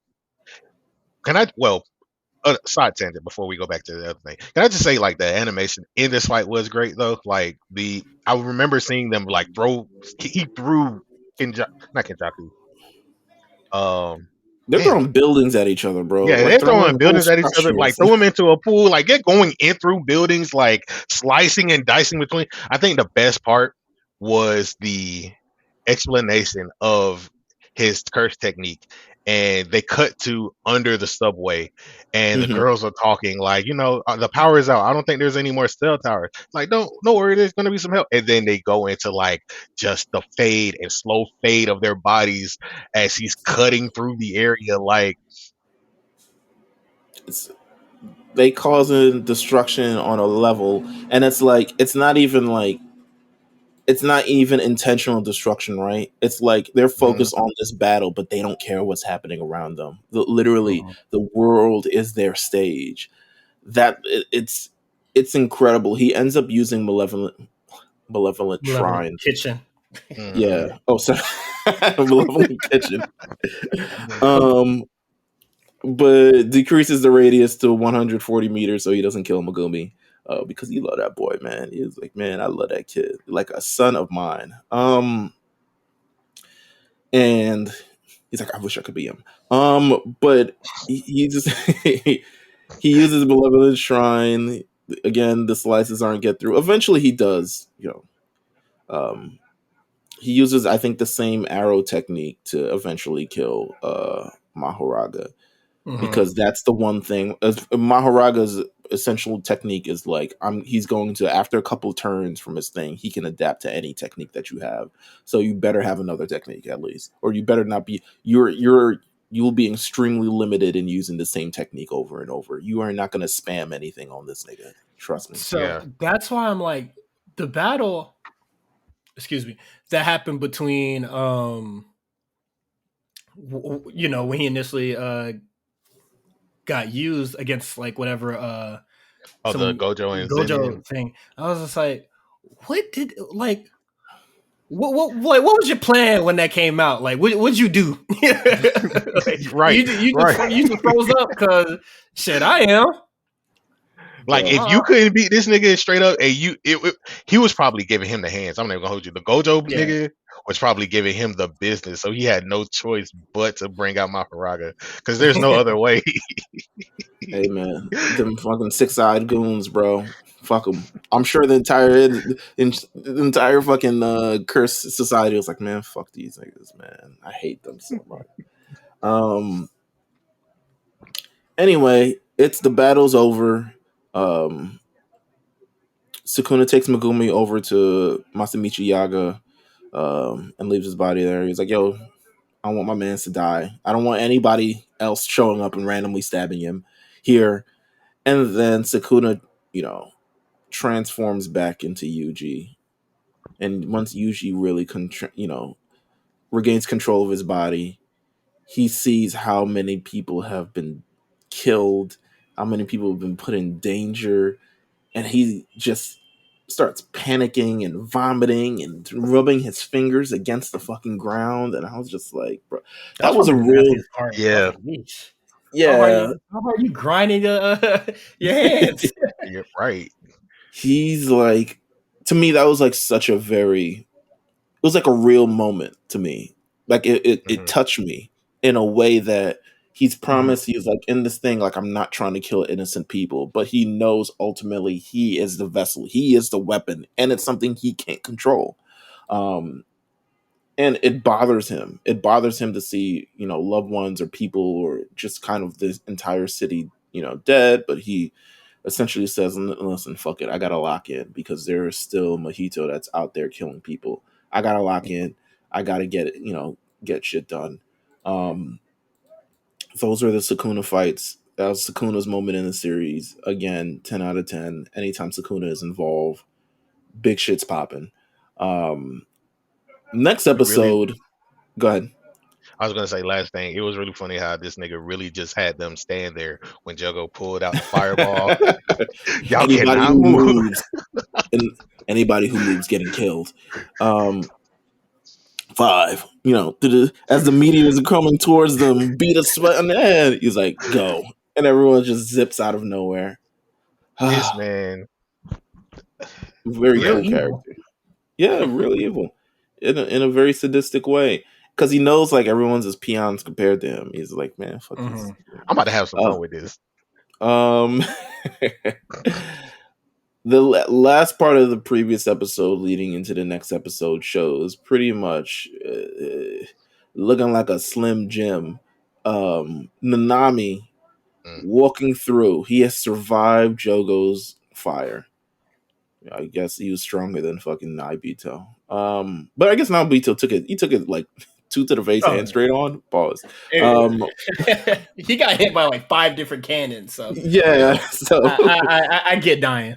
[SPEAKER 2] can I? Well, side tangent before we go back to the other thing. Can I just say like the animation in this fight was great though. Like I remember seeing them like he threw not Kenjaku.
[SPEAKER 1] They're
[SPEAKER 2] Damn.
[SPEAKER 1] throwing buildings at each other, bro.
[SPEAKER 2] Yeah,
[SPEAKER 1] Like
[SPEAKER 2] they're
[SPEAKER 1] throwing
[SPEAKER 2] throwing
[SPEAKER 1] whole
[SPEAKER 2] buildings at each other, like
[SPEAKER 1] structures.
[SPEAKER 2] throw them into a pool, like they're going in through buildings, like slicing and dicing between. I think the best part was the explanation of his curse technique, and they cut to under the subway, and the
[SPEAKER 1] Mhm.
[SPEAKER 2] girls are talking like, the power is out. I don't think there's any more cell towers. Like, don't worry, there's gonna be some help. And then they go into like just the fade and slow fade of their bodies as he's cutting through the area, like.
[SPEAKER 1] They causing destruction on a level, and it's like it's not even intentional destruction, right? It's like they're
[SPEAKER 2] Mhm.
[SPEAKER 1] focused on this battle, but they don't care what's happening around them. Literally,
[SPEAKER 3] Mhm.
[SPEAKER 1] the world is their stage. It's incredible. He ends up using malevolent
[SPEAKER 3] Malevolent
[SPEAKER 1] shrine.
[SPEAKER 3] kitchen.
[SPEAKER 2] Mhm.
[SPEAKER 1] Yeah. Oh, sorry. Malevolent kitchen. Um, but decreases the radius to 140 meters so he doesn't kill Megumi. Because he love that boy, man. He was like, man, I love that kid, like a son of mine. And he's like, I wish I could be him. But he just he uses malevolent shrine again. The slices aren't get through. Eventually, he does. He uses, I think, the same arrow technique to eventually kill Mahoraga.
[SPEAKER 3] Mhm.
[SPEAKER 1] Because that's the one thing. Mahoraga's essential technique is like he's going to, after a couple turns from his thing, he can adapt to any technique that you have. So you better have another technique at least, or you better not be. You'll be extremely limited in using the same technique over and over. You are not going to spam anything on this nigga. Trust me.
[SPEAKER 3] So
[SPEAKER 2] Yeah.
[SPEAKER 3] that's why I'm like the battle. Excuse me. That happened between when he initially got used against like whatever
[SPEAKER 2] Oh, the
[SPEAKER 3] some
[SPEAKER 2] Gojo and Zennin.
[SPEAKER 3] Gojo thing. I was just like, what did like what was your plan when that came out? Like, what'd you do? Like,
[SPEAKER 2] Right, right.
[SPEAKER 3] you just froze up because shit, I am.
[SPEAKER 2] Like,
[SPEAKER 1] Bro.
[SPEAKER 2] if you couldn't beat this nigga straight up, and he was probably giving him the hands. I'm not gonna hold you. The Gojo
[SPEAKER 3] Yeah.
[SPEAKER 2] nigga was probably giving him the business, so he had no choice but to bring out Mahoraga because there's no other way.
[SPEAKER 1] Hey man, them fucking six-eyed goons, bro. Fuck them. I'm sure the entire fucking curse society was like, man, fuck these niggas, man. I hate them so much. Anyway, it's the battle's over. Sukuna takes Megumi over to Masamichi Yaga, and leaves his body there. He's like, yo, I want my mans to die. I don't want anybody else showing up and randomly stabbing him here. And then Sukuna, transforms back into Yuji. And once Yuji really, regains control of his body, he sees how many people have been killed, how many people have been put in danger, and he just starts panicking and vomiting and rubbing his fingers against the fucking ground. And I was just like, bro, that
[SPEAKER 3] That's
[SPEAKER 1] was a
[SPEAKER 3] probably the
[SPEAKER 1] real,
[SPEAKER 3] nastiest part. I was
[SPEAKER 2] Yeah,
[SPEAKER 3] like, yeesh.
[SPEAKER 1] yeah.
[SPEAKER 3] How hard you grinding your hands?
[SPEAKER 2] you're right.
[SPEAKER 1] He's like, to me, that was like such a it was like a real moment to me. Like it
[SPEAKER 2] Mhm.
[SPEAKER 1] touched me in a way that He's promised, he's like, in this thing, like, I'm not trying to kill innocent people, but he knows ultimately he is the vessel, he is the weapon, and it's something he can't control. And it bothers him. It bothers him to see, loved ones or people or just kind of this entire city, dead. But he essentially says, listen, fuck it. I got to lock in because there is still Mojito that's out there killing people. I got to lock in. I got to get it, get shit done. Those are the Sukuna fights. That was Sukuna's moment in the series. Again, 10 out of 10. Anytime Sukuna is involved, big shit's popping. Next episode, go ahead.
[SPEAKER 2] I was gonna say last thing. It was really funny how this nigga really just had them stand there when Jogo pulled out the fireball. Y'all
[SPEAKER 1] Anybody
[SPEAKER 2] cannot
[SPEAKER 1] who
[SPEAKER 2] move.
[SPEAKER 1] moves, and anybody who moves getting killed. 5, as the meteors are coming towards them, beat a sweat on the head. He's like, go, and everyone just zips out of nowhere.
[SPEAKER 2] This man,
[SPEAKER 1] very
[SPEAKER 3] Real
[SPEAKER 1] cool
[SPEAKER 3] evil.
[SPEAKER 1] character. Yeah, really evil in a very sadistic way. Because he knows like everyone's his peons compared to him. He's like, man, fuck this.
[SPEAKER 2] I'm about to have some fun with this.
[SPEAKER 1] The last part of the previous episode leading into the next episode shows pretty much looking like a Slim Jim. Nanami walking through. He has survived Jogo's fire. I guess he was stronger than fucking Naibito. But I guess Naibito took it. He took it like 2 to the face and straight on. Pause.
[SPEAKER 3] He got hit by like 5 different cannons. So
[SPEAKER 1] yeah. So
[SPEAKER 3] I get dying.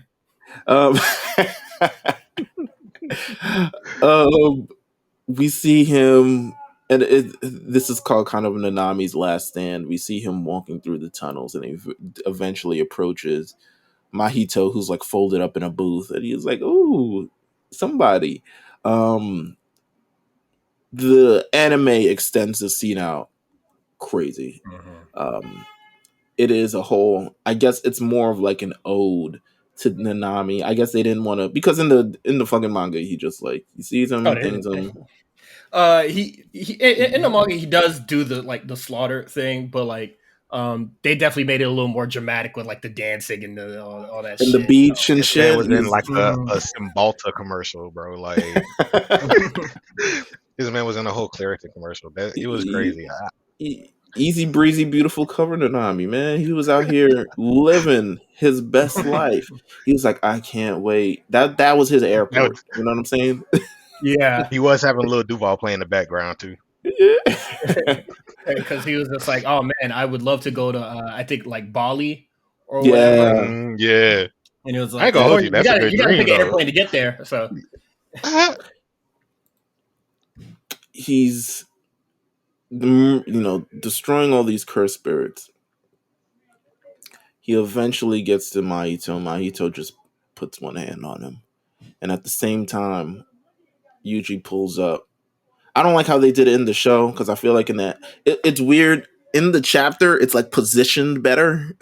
[SPEAKER 1] We see him, and this is called kind of Nanami's last stand. We see him walking through the tunnels, and he eventually approaches Mahito, who's like folded up in a booth, and he's like, "Ooh, somebody." The anime extends the scene out crazy. It is a whole. I guess it's more of like an ode to Nanami. I guess they didn't want to, because in the fucking manga, he just like he sees him and things him.
[SPEAKER 3] He in the manga he does do the slaughter thing, but like they definitely made it a little more dramatic with like the dancing and all that
[SPEAKER 1] and
[SPEAKER 3] shit.
[SPEAKER 1] The beach and shit.
[SPEAKER 2] Man was in like a Cymbalta commercial, bro. Like this man was in a whole Claritin commercial. It was crazy.
[SPEAKER 1] Easy breezy, beautiful cover Nanami, man. He was out here living his best life. He was like, I can't wait. That was his airport. You know what I'm saying?
[SPEAKER 3] Yeah.
[SPEAKER 2] He was having a little Duval play in the background too.
[SPEAKER 3] Because he was just like, oh man, I would love to go to I think like Bali or
[SPEAKER 1] whatever.
[SPEAKER 2] Yeah.
[SPEAKER 3] And it was
[SPEAKER 2] I
[SPEAKER 3] like,
[SPEAKER 2] ain't gonna hold you. That's a good
[SPEAKER 3] you gotta
[SPEAKER 2] dream,
[SPEAKER 3] take an
[SPEAKER 2] though.
[SPEAKER 3] airplane to get there. So
[SPEAKER 1] he's destroying all these cursed spirits. He eventually gets to Mahito. Mahito just puts one hand on him, and at the same time, Yuji pulls up. I don't like how they did it in the show, because I feel like in that it's weird. In the chapter, it's like positioned better.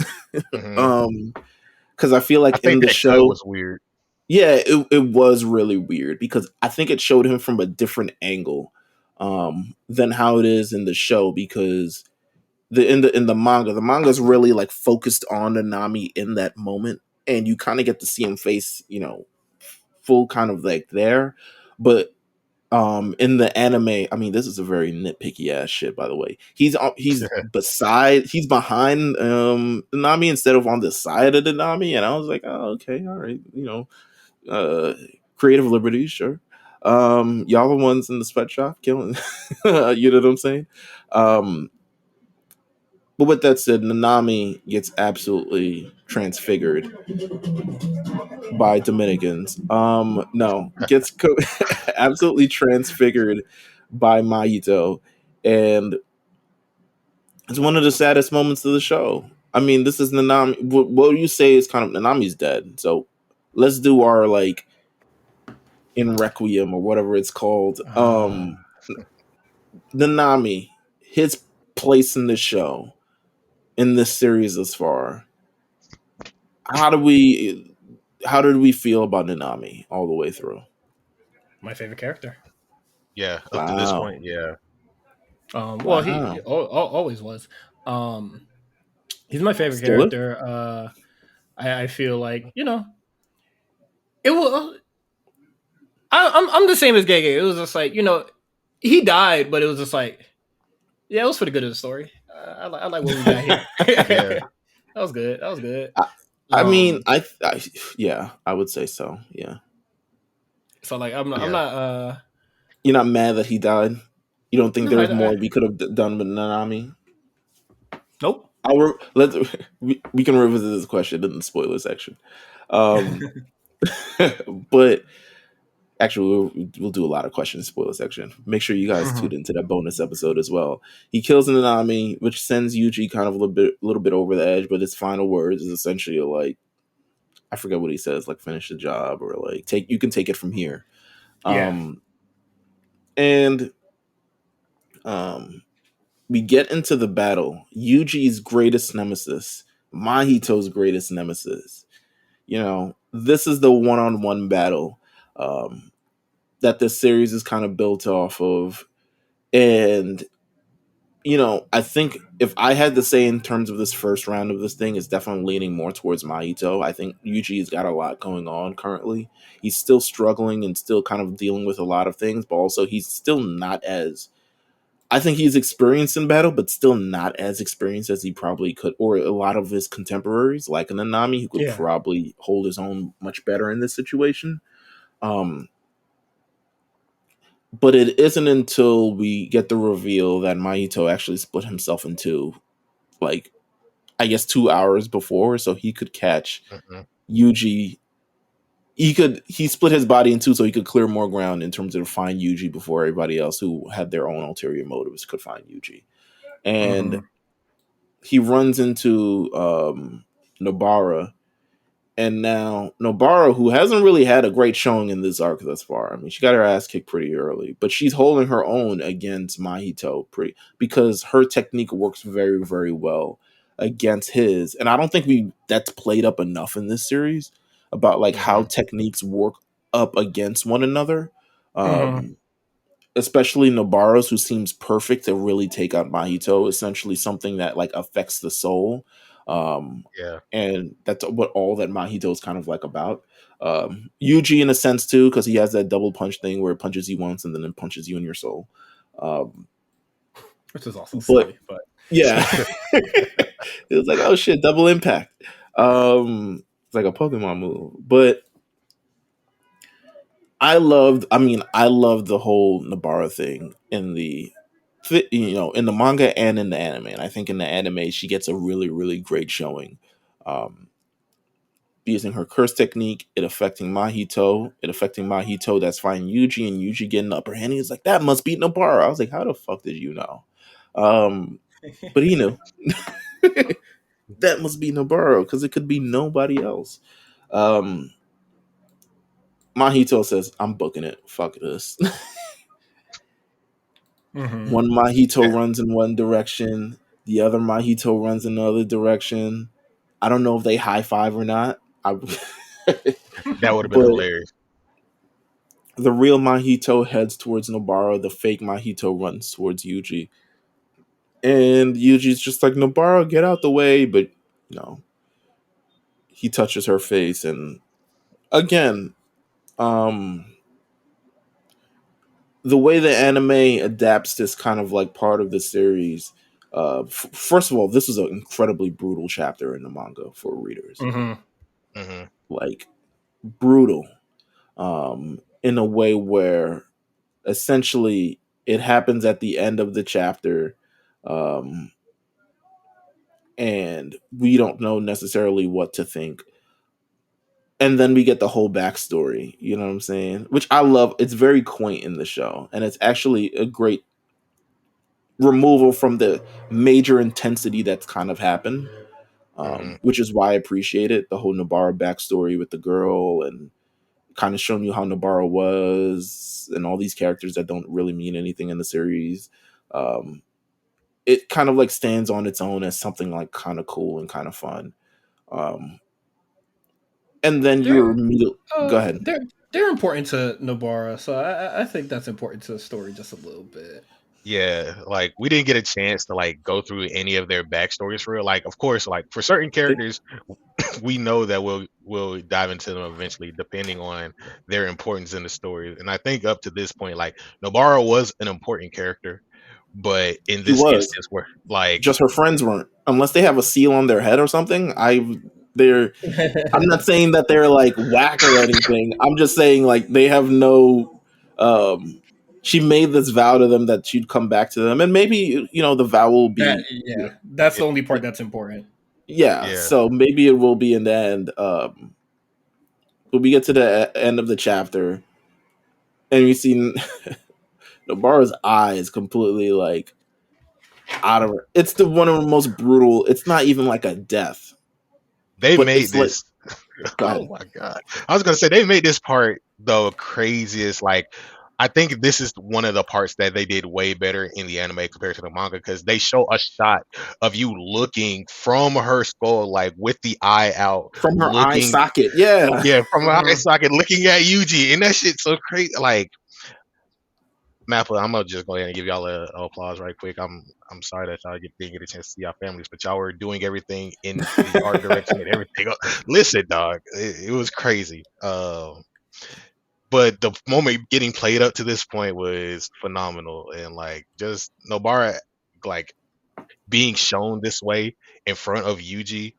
[SPEAKER 1] Because I feel like in the show
[SPEAKER 2] was weird.
[SPEAKER 1] Yeah, it was really weird, because I think it showed him from a different angle than how it is in the show, because in the manga is really like focused on Nanami in that moment, and you kind of get to see him face, full kind of like there. But in the anime, I mean, this is a very nitpicky ass shit, by the way. He's behind Nanami instead of on the side of the Nanami, and I was like, oh, okay, all right, creative liberties, sure. Y'all the ones in the sweatshop killing. You know what I'm saying? But with that said, Nanami gets absolutely transfigured by Dominicans. Gets absolutely transfigured by Mahito, and it's one of the saddest moments of the show. I mean, this is Nanami. What you say is kind of Nanami's dead, so let's do our like in Requiem or whatever it's called. Nanami, his place in the show, in this series thus far. How did we feel about Nanami all the way through?
[SPEAKER 3] My favorite character.
[SPEAKER 2] Yeah, up to this point, yeah.
[SPEAKER 3] Well, he always was. Um, he's my favorite
[SPEAKER 1] Still it?
[SPEAKER 3] character. I feel like it will. I'm the same as Gege. It was just like he died, but it was just like yeah, it was for the good of the story. I like what we got here.
[SPEAKER 2] Yeah.
[SPEAKER 3] That was good. That was good.
[SPEAKER 1] I mean,
[SPEAKER 3] Um,
[SPEAKER 1] yeah, I would say so. Yeah,
[SPEAKER 3] so like I'm
[SPEAKER 2] Yeah.
[SPEAKER 3] not
[SPEAKER 1] you're not mad that he died. You don't think
[SPEAKER 3] no
[SPEAKER 1] there's more we could have done with Nanami?
[SPEAKER 3] nope.
[SPEAKER 1] Let's we can revisit this question in the spoiler section. Um, but actually, we'll do a lot of questions spoiler section. Make sure you guys tune
[SPEAKER 3] Mhm.
[SPEAKER 1] into that bonus episode as well. He kills Nanami, which sends Yuji kind of a little bit over the edge. But his final words is essentially like, I forget what he says, like finish the job or like you can take it from here.
[SPEAKER 3] Yeah.
[SPEAKER 1] Um, and um, we get into the battle. Yuji's greatest nemesis, Mahito's greatest nemesis. This is the one-on-one battle that this series is kind of built off of. And, I think if I had to say in terms of this first round of this thing, it's definitely leaning more towards Mahito. I think Yuji's got a lot going on currently. He's still struggling and still kind of dealing with a lot of things, but also he's still not as I think he's experienced in battle, but still not as experienced as he probably could, or a lot of his contemporaries, like an Anami, who could
[SPEAKER 3] Yeah.
[SPEAKER 1] probably hold his own much better in this situation. Um, but it isn't until we get the reveal that Mahito actually split himself in two, like, I guess 2 hours before, so he could catch
[SPEAKER 2] Hmm.
[SPEAKER 1] Yuji. He split his body in two so he could clear more ground in terms of find Yuji before everybody else who had their own ulterior motives could find Yuji. And
[SPEAKER 3] Hmm.
[SPEAKER 1] he runs into Nobara, and now Nobara, who hasn't really had a great showing in this arc thus far. I mean, she got her ass kicked pretty early, but she's holding her own against Mahito because her technique works very, very well against his. And I don't think that's played up enough in this series about like how
[SPEAKER 2] Hmm.
[SPEAKER 1] techniques work up against one another.
[SPEAKER 3] Hmm.
[SPEAKER 1] Um, Especially Nobara's, who seems perfect to really take out Mahito, essentially something that like affects the soul.
[SPEAKER 2] Yeah.
[SPEAKER 1] And that's what all that Mahito is kind of like about. Yuji in a sense too, because he has that double punch thing where it punches you once and then it punches you in your soul. Um,
[SPEAKER 3] Which is also
[SPEAKER 1] but
[SPEAKER 3] silly, but
[SPEAKER 1] yeah, it was like, oh shit, double impact. It's like a Pokemon move, but I loved the whole Nobara thing in in the manga and in the anime. And I think in the anime she gets a really, really great showing. Um, Using her curse technique, it affecting Mahito that's fighting Yuji, and Yuji getting the upper hand. He's like, that must be Nobara. I was like, how the fuck did you know? Um, but he knew. That must be Nobara, because it could be nobody else. Um, Mahito says, I'm booking it. Fuck this.
[SPEAKER 3] hmm
[SPEAKER 1] One Mahito runs in one direction, the other Mahito runs in another direction. I don't know if they high five or not.
[SPEAKER 2] That would have been
[SPEAKER 1] But
[SPEAKER 2] hilarious.
[SPEAKER 1] the real Mahito heads towards Nobara. The fake Mahito runs towards Yuji. And Yuji's just like, Nobara, get out the way. But, you know, he touches her face. And again, um, the way the anime adapts this kind of like part of the series. First of all, this is an incredibly brutal chapter in the manga for readers.
[SPEAKER 3] hmm
[SPEAKER 2] Hmm.
[SPEAKER 1] Like, brutal. In a way where essentially it happens at the end of the chapter, um, and we don't know necessarily what to think. And then we get the whole backstory, you know what I'm saying? Which I love. It's very quaint in the show, and it's actually a great removal from the major intensity that's kind of happened,
[SPEAKER 2] Hmm.
[SPEAKER 1] which is why I appreciate it. The whole Nobara backstory with the girl and kind of showing you how Nobara was and all these characters that don't really mean anything in the series. Um, it kind of like stands on its own as something like kind of cool and kind of fun. Um, and then
[SPEAKER 3] they're
[SPEAKER 1] you're immediately go
[SPEAKER 3] uh
[SPEAKER 1] ahead.
[SPEAKER 3] they're they're important to Nobara, so I think that's important to the story just a little bit.
[SPEAKER 2] Yeah, like we didn't get a chance to like go through any of their backstories for real. Like, of course, like for certain characters, we know that we'll dive into them eventually, depending on their importance in the story. And I think up to this point, like Nobara was an important character, but in
[SPEAKER 1] He
[SPEAKER 2] this
[SPEAKER 1] was.
[SPEAKER 2] instance, where like
[SPEAKER 1] Just her friends weren't. Unless they have a seal on their head or something. They're I'm not saying that they're like whack or anything. I'm just saying like they have no she made this vow to them that she'd come back to them, and maybe the vow will be
[SPEAKER 3] That's
[SPEAKER 2] yeah,
[SPEAKER 3] the only part that's important.
[SPEAKER 1] yeah,
[SPEAKER 2] yeah,
[SPEAKER 1] so maybe it will be in the end. When we get to the end of the chapter and we see Nobara's eyes completely like out of her. It's the one of the most brutal. It's not even like a death,
[SPEAKER 2] they
[SPEAKER 1] but
[SPEAKER 2] made
[SPEAKER 1] it's like
[SPEAKER 2] this.
[SPEAKER 1] go
[SPEAKER 2] Oh
[SPEAKER 1] ahead.
[SPEAKER 2] my god, I was gonna say they made this part the craziest. Like, I think this is one of the parts that they did way better in the anime compared to the manga because they show a shot of you looking from her skull, like with the eye out,
[SPEAKER 1] From her eye
[SPEAKER 2] looking,
[SPEAKER 1] socket. Yeah.
[SPEAKER 2] yeah, from her eye
[SPEAKER 3] Mhm.
[SPEAKER 2] socket, looking at Yuji, and that shit's so crazy. Like, Mappa, I'm gonna just go ahead and give y'all a applause right quick. I'm sorry that y'all didn't get a chance to see your families, but y'all were doing everything in the art direction and everything. Listen, dog, it was crazy. But the moment getting played up to this point was phenomenal, and like just Nobara, like being shown this way in front of Yuji,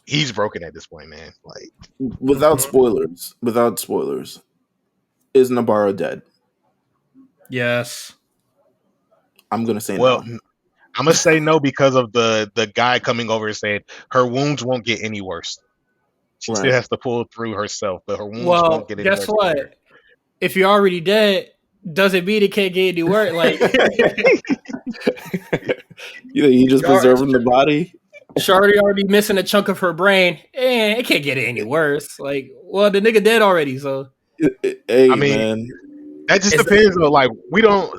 [SPEAKER 2] he's broken at this point, man. Like,
[SPEAKER 3] Mhm.
[SPEAKER 1] Without spoilers, is Nabara dead?
[SPEAKER 3] Yes.
[SPEAKER 1] I'm gonna say
[SPEAKER 2] well,
[SPEAKER 1] no.
[SPEAKER 2] I'm gonna say no because of the guy coming over and saying her wounds won't get any worse. She still
[SPEAKER 1] Right.
[SPEAKER 2] has to pull through herself, but her wounds won't
[SPEAKER 3] Well,
[SPEAKER 2] get any
[SPEAKER 3] guess
[SPEAKER 2] worse from here.
[SPEAKER 3] what? If you're already dead, doesn't mean it can't get any worse. Like,
[SPEAKER 1] You just preserving the body.
[SPEAKER 3] Shorty already missing a chunk of her brain. It can't get any worse. Like, well, the nigga dead already, so
[SPEAKER 2] I
[SPEAKER 1] Hey
[SPEAKER 2] mean,
[SPEAKER 1] man,
[SPEAKER 2] that just
[SPEAKER 3] it's
[SPEAKER 2] depends on like we don't.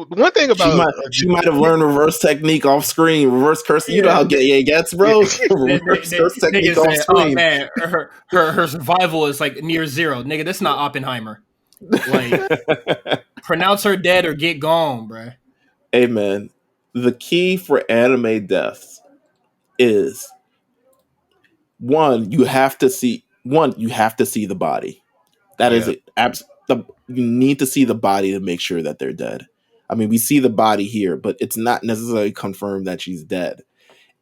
[SPEAKER 2] One thing
[SPEAKER 1] she
[SPEAKER 2] about
[SPEAKER 1] might she might have learned reverse technique off screen. Reverse curse. You know how
[SPEAKER 3] yeah.
[SPEAKER 1] gay it gets, bro. Reverse curse technique
[SPEAKER 3] Nigga
[SPEAKER 1] off
[SPEAKER 3] said, "Oh
[SPEAKER 1] screen.
[SPEAKER 3] man, her survival is like near zero." Nigga, that's not Oppenheimer. Like, pronounce her dead or get gone, bruh.
[SPEAKER 1] Hey man, the key for anime deaths is you have to see the body. That is
[SPEAKER 2] yeah.
[SPEAKER 1] it. You need to see the body to make sure that they're dead. I mean, we see the body here, but it's not necessarily confirmed that she's dead.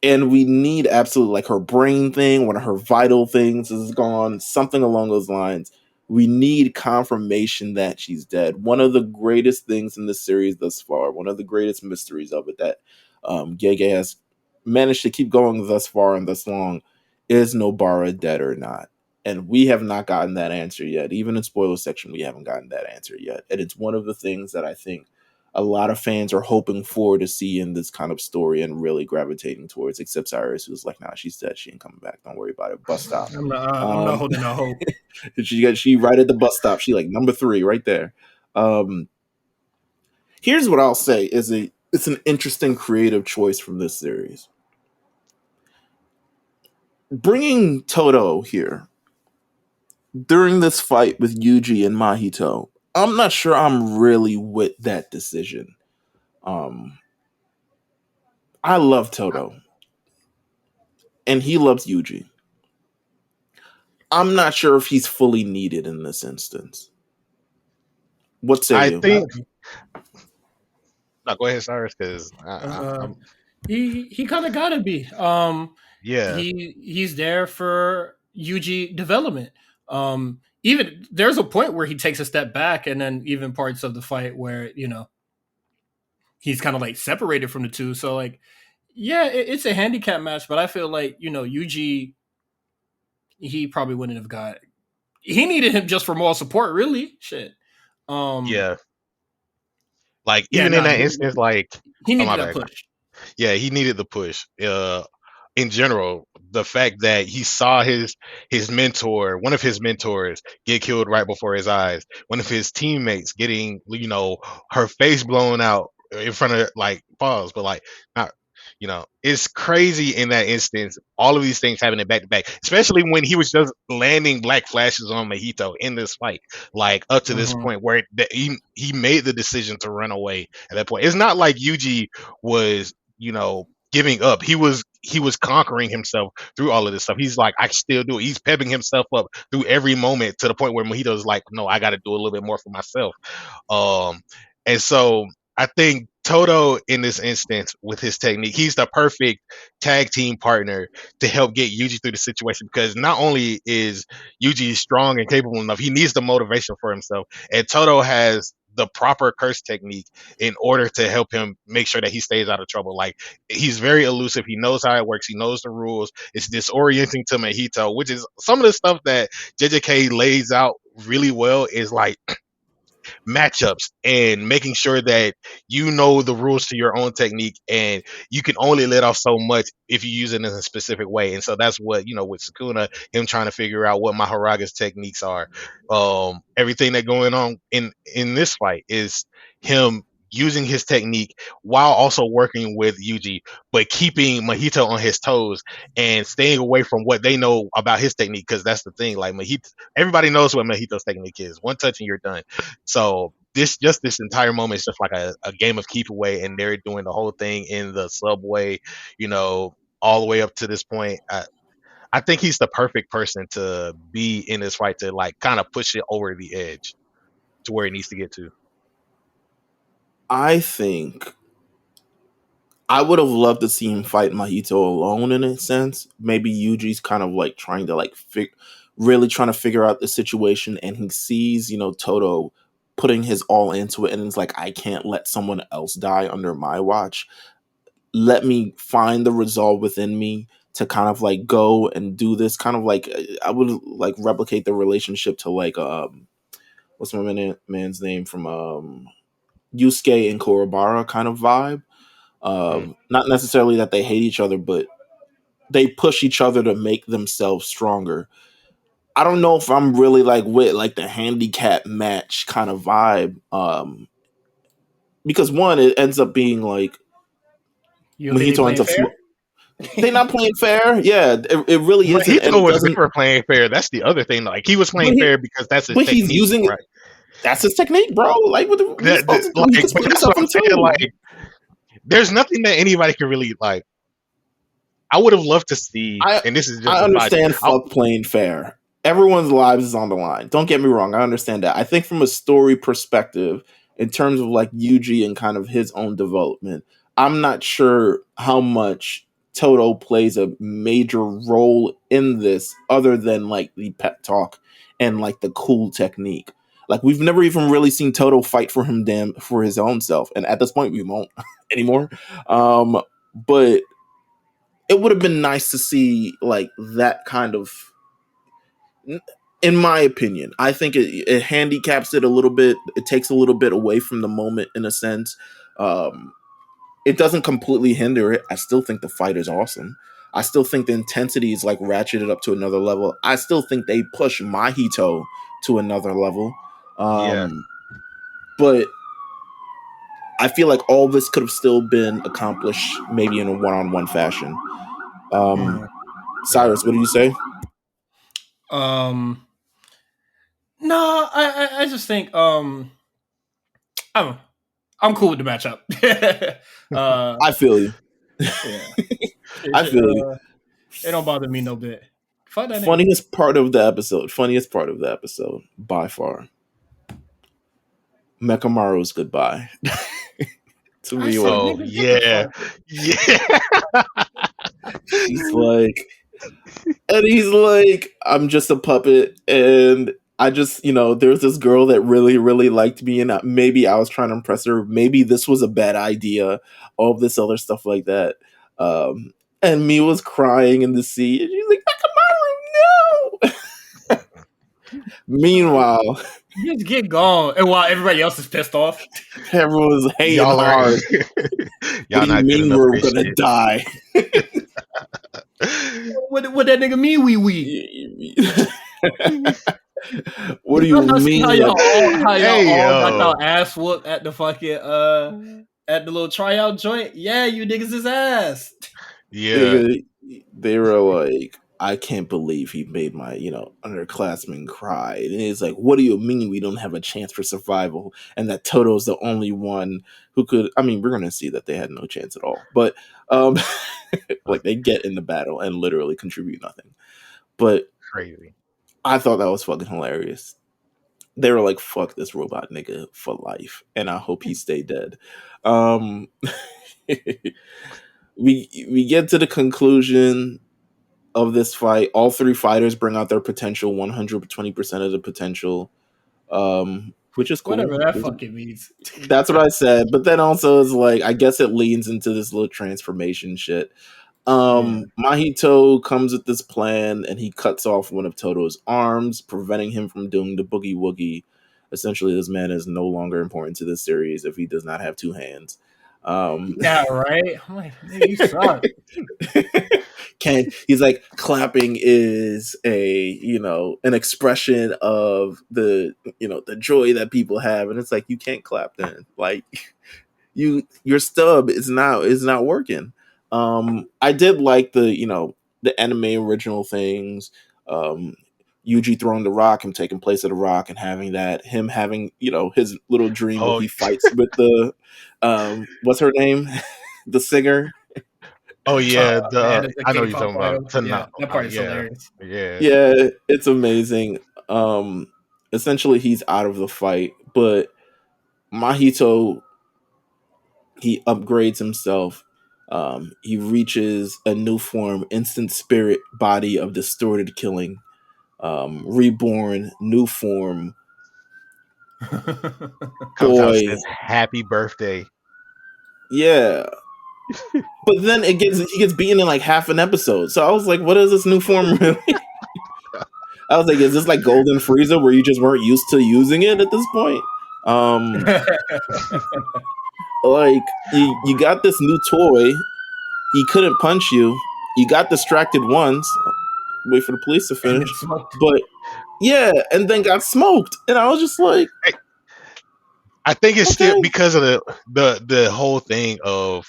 [SPEAKER 1] And we need absolutely like her brain thing, one of her vital things is gone, something along those lines. We need confirmation that she's dead. One of the greatest things in this series thus far, one of the greatest mysteries of it that Gege has managed to keep going thus far and thus long is Nobara dead or not? And we have not gotten that answer yet. Even in spoiler section, we haven't gotten that answer yet. And it's one of the things that I think a lot of fans are hoping for to see in this kind of story and really gravitating towards, except Cyrus, who's like, nah, she's dead. She ain't coming back. Don't worry about it. Bus stop.
[SPEAKER 3] I'm not
[SPEAKER 1] Um,
[SPEAKER 3] holding out hope.
[SPEAKER 1] she right at the bus stop. She like number 3 right there. Um, Here's what I'll say is it's an interesting creative choice from this series. Bringing Toto here during this fight with Yuji and Mahito, I'm not sure I'm really with that decision. Um, I love Toto, and he loves Yuji. I'm not sure if he's fully needed in this instance. What say
[SPEAKER 2] I
[SPEAKER 1] you?
[SPEAKER 2] think. No, go ahead, Cyrus, because
[SPEAKER 3] Uh,
[SPEAKER 2] I'm.
[SPEAKER 3] he kind of gotta be.
[SPEAKER 2] Yeah,
[SPEAKER 3] He's there for Yuji development. Even there's a point where he takes a step back, and then even parts of the fight where he's kind of like separated from the two. So like, yeah, it's a handicap match, but I feel like Yuji, he probably wouldn't have got. He needed him just for moral support, really. Shit. Um,
[SPEAKER 2] yeah. Like
[SPEAKER 3] yeah,
[SPEAKER 2] even in
[SPEAKER 3] nah,
[SPEAKER 2] that instance, like,
[SPEAKER 3] he
[SPEAKER 2] oh my
[SPEAKER 3] needed that
[SPEAKER 2] bad.
[SPEAKER 3] push.
[SPEAKER 2] Yeah, he needed the push. In general, the fact that he saw his mentor, one of his mentors, get killed right before his eyes, one of his teammates getting, her face blown out in front of like pause, but like not, it's crazy in that instance. All of these things happening back to back, especially when he was just landing black flashes on Mahito in this fight, like up to this point where he made the decision to run away at that point. It's not like Yuji was, giving up. He was conquering himself through all of this stuff. He's like, I can still do it. He's pepping himself up through every moment to the point where Mojito's like, no, I got to do a little bit more for myself. And so I think Toto in this instance with his technique, he's the perfect tag team partner to help get Yuji through the situation, because not only is Yuji strong and capable enough, he needs the motivation for himself. And Toto has the proper curse technique in order to help him make sure that he stays out of trouble. Like, he's very elusive. He knows how it works. He knows the rules. It's disorienting to Mahito, which is some of the stuff that JJK lays out really well, is like matchups and making sure that you know the rules to your own technique, and you can only let off so much if you use it in a specific way. And so that's what, with Sukuna, him trying to figure out what Mahoraga's techniques are. Everything that going on in this fight is him using his technique while also working with Yuji, but keeping Mahito on his toes and staying away from what they know about his technique, because that's the thing. Like, Mahito, everybody knows what Mahito's technique is. One touch and you're done. So this entire moment is just like a game of keep away, and they're doing the whole thing in the subway, all the way up to this point. I think he's the perfect person to be in this fight, to like kind of push it over the edge to where it needs to get to.
[SPEAKER 1] I think I would have loved to see him fight Mahito alone in a sense. Maybe Yuji's kind of like trying to really trying to figure out the situation, and he sees, Toto putting his all into it, and it's like, I can't let someone else die under my watch. Let me find the resolve within me to kind of like go and do this. Kind of like, I would like replicate the relationship to like what's my man's name from Yusuke and Kurobara kind of vibe. Not necessarily that they hate each other, but they push each other to make themselves stronger. I don't know if I'm really like with like the handicap match kind of vibe. Because one, it ends up being like Mahito ends up they're not playing fair. Yeah, it really isn't.
[SPEAKER 2] Mahito was never playing fair. That's the other thing. Like, he was playing fair because that's his technique.
[SPEAKER 1] He's using
[SPEAKER 2] right?
[SPEAKER 1] That's his technique, bro. Like, what the
[SPEAKER 2] like, there's nothing that anybody can really like. I would have loved to see, and this is just
[SPEAKER 1] I understand fuck playing fair. Everyone's lives is on the line. Don't get me wrong. I understand that. I think from a story perspective, in terms of like Yuji and kind of his own development, I'm not sure how much Toto plays a major role in this, other than like the pep talk and like the cool technique. Like, we've never even really seen Toto fight for his own self, and at this point we won't anymore. But it would have been nice to see like that kind of. In my opinion, I think it handicaps it a little bit. It takes a little bit away from the moment in a sense. It doesn't completely hinder it. I still think the fight is awesome. I still think the intensity is like ratcheted up to another level. I still think they push Mahito to another level. But I feel like all this could have still been accomplished maybe in a one-on-one fashion. Cyrus, what do you say?
[SPEAKER 3] No, I just think I'm cool with the matchup.
[SPEAKER 1] I feel you.
[SPEAKER 3] Yeah.
[SPEAKER 1] I feel you.
[SPEAKER 3] It don't bother me no bit.
[SPEAKER 1] Funniest part of the episode by far. Mekamaru's goodbye. To me,
[SPEAKER 2] yeah.
[SPEAKER 1] He's like, I'm just a puppet, and I just, there's this girl that really, really liked me, and maybe I was trying to impress her. Maybe this was a bad idea. All this other stuff like that. And me was crying in the sea, and she's like, Mekamaru, no! Meanwhile,
[SPEAKER 3] just get gone. And while everybody else is pissed off,
[SPEAKER 1] everyone's hating hard.
[SPEAKER 2] Y'all
[SPEAKER 1] what do you mean we're gonna die?
[SPEAKER 3] What that nigga mean?
[SPEAKER 1] What do you mean?
[SPEAKER 3] How y'all all got y'all ass whooped at the fucking at the little tryout joint. Yeah, you niggas his ass.
[SPEAKER 2] Yeah,
[SPEAKER 1] They were like, I can't believe he made my, underclassmen cry. And it's like, what do you mean we don't have a chance for survival? And that Toto's the only one who could. I mean, we're gonna see that they had no chance at all. But um like they get in the battle and literally contribute nothing. But
[SPEAKER 2] crazy.
[SPEAKER 1] I thought that was fucking hilarious. They were like, fuck this robot nigga for life. And I hope he stay dead. Um we get to the conclusion of this fight. All three fighters bring out their potential, 120% of the potential, which is cool.
[SPEAKER 3] Whatever that fucking means.
[SPEAKER 1] That's what I said. But then also it's like, I guess it leans into this little transformation shit. Mahito comes with this plan and he cuts off one of Toto's arms, preventing him from doing the boogie woogie. Essentially, this man is no longer important to this series if he does not have two hands.
[SPEAKER 3] Yeah, right. I'm like, man, you suck.
[SPEAKER 1] He's like, clapping is an expression of the joy that people have, and it's like, you can't clap then, like your stub is not working. I did like the anime original things. Yuji throwing the rock, him taking place of the rock, and him having his little dream where he fights with the what's her name, the singer.
[SPEAKER 2] Oh yeah, I know what you're
[SPEAKER 3] K-pop
[SPEAKER 2] talking about.
[SPEAKER 3] idol. Yeah, that part is
[SPEAKER 2] Yeah,
[SPEAKER 3] hilarious.
[SPEAKER 1] Yeah, it's amazing. Essentially, he's out of the fight, but Mahito, he upgrades himself. He reaches a new form, instant spirit body of distorted killing, reborn, new form.
[SPEAKER 2] Comes out and says, "Happy birthday."
[SPEAKER 1] Yeah. But then he gets beaten in like half an episode. So I was like, what is this new form really? I was like, is this like Golden Frieza where you just weren't used to using it at this point? Like you got this new toy. He couldn't punch you. You got distracted once. Wait for the police to finish. But yeah, and then got smoked. And I was just like,
[SPEAKER 2] I think it's still because of the whole thing of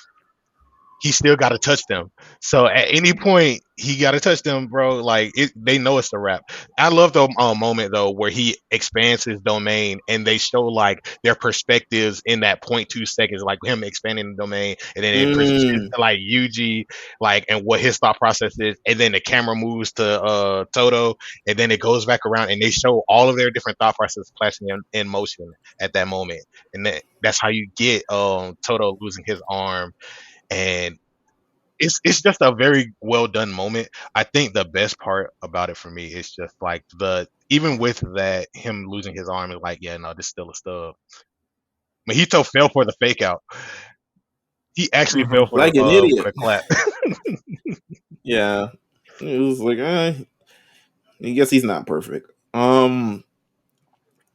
[SPEAKER 2] he still got to touch them. So at any point he got to touch them, bro. Like they know it's a wrap. I love the moment though where he expands his domain and they show like their perspectives in that 0.2 seconds, like him expanding the domain, and then it presents to like Yuji, like and what his thought process is, and then the camera moves to Toto, and then it goes back around and they show all of their different thought processes clashing in motion at that moment, and that's how you get Toto losing his arm. And it's just a very well done moment. I think the best part about it for me is just like even with that him losing his arm is like, yeah, no, this is still a stub. Mahito fell for the fake out. He actually fell for
[SPEAKER 1] like an idiot.
[SPEAKER 2] For the clap.
[SPEAKER 1] Yeah, it was like, I guess he's not perfect. And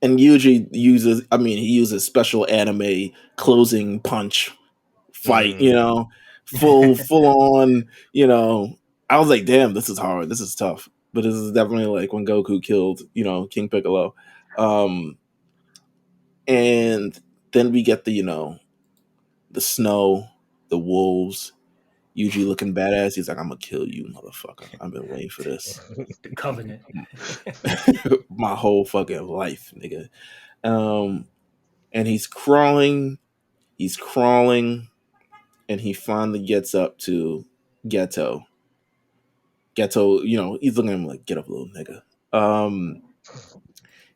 [SPEAKER 1] Yuji uses special anime closing punch fight, full on, I was like, damn, this is hard, this is tough. But this is definitely like when Goku killed, King Piccolo. And then we get the snow, the wolves, Yuji looking badass. He's like, I'm gonna kill you, motherfucker. I've been waiting for this.
[SPEAKER 3] The Covenant.
[SPEAKER 1] My whole fucking life, nigga. And he's crawling, and he finally gets up to Geto. Geto, he's looking at him like, get up, little nigga.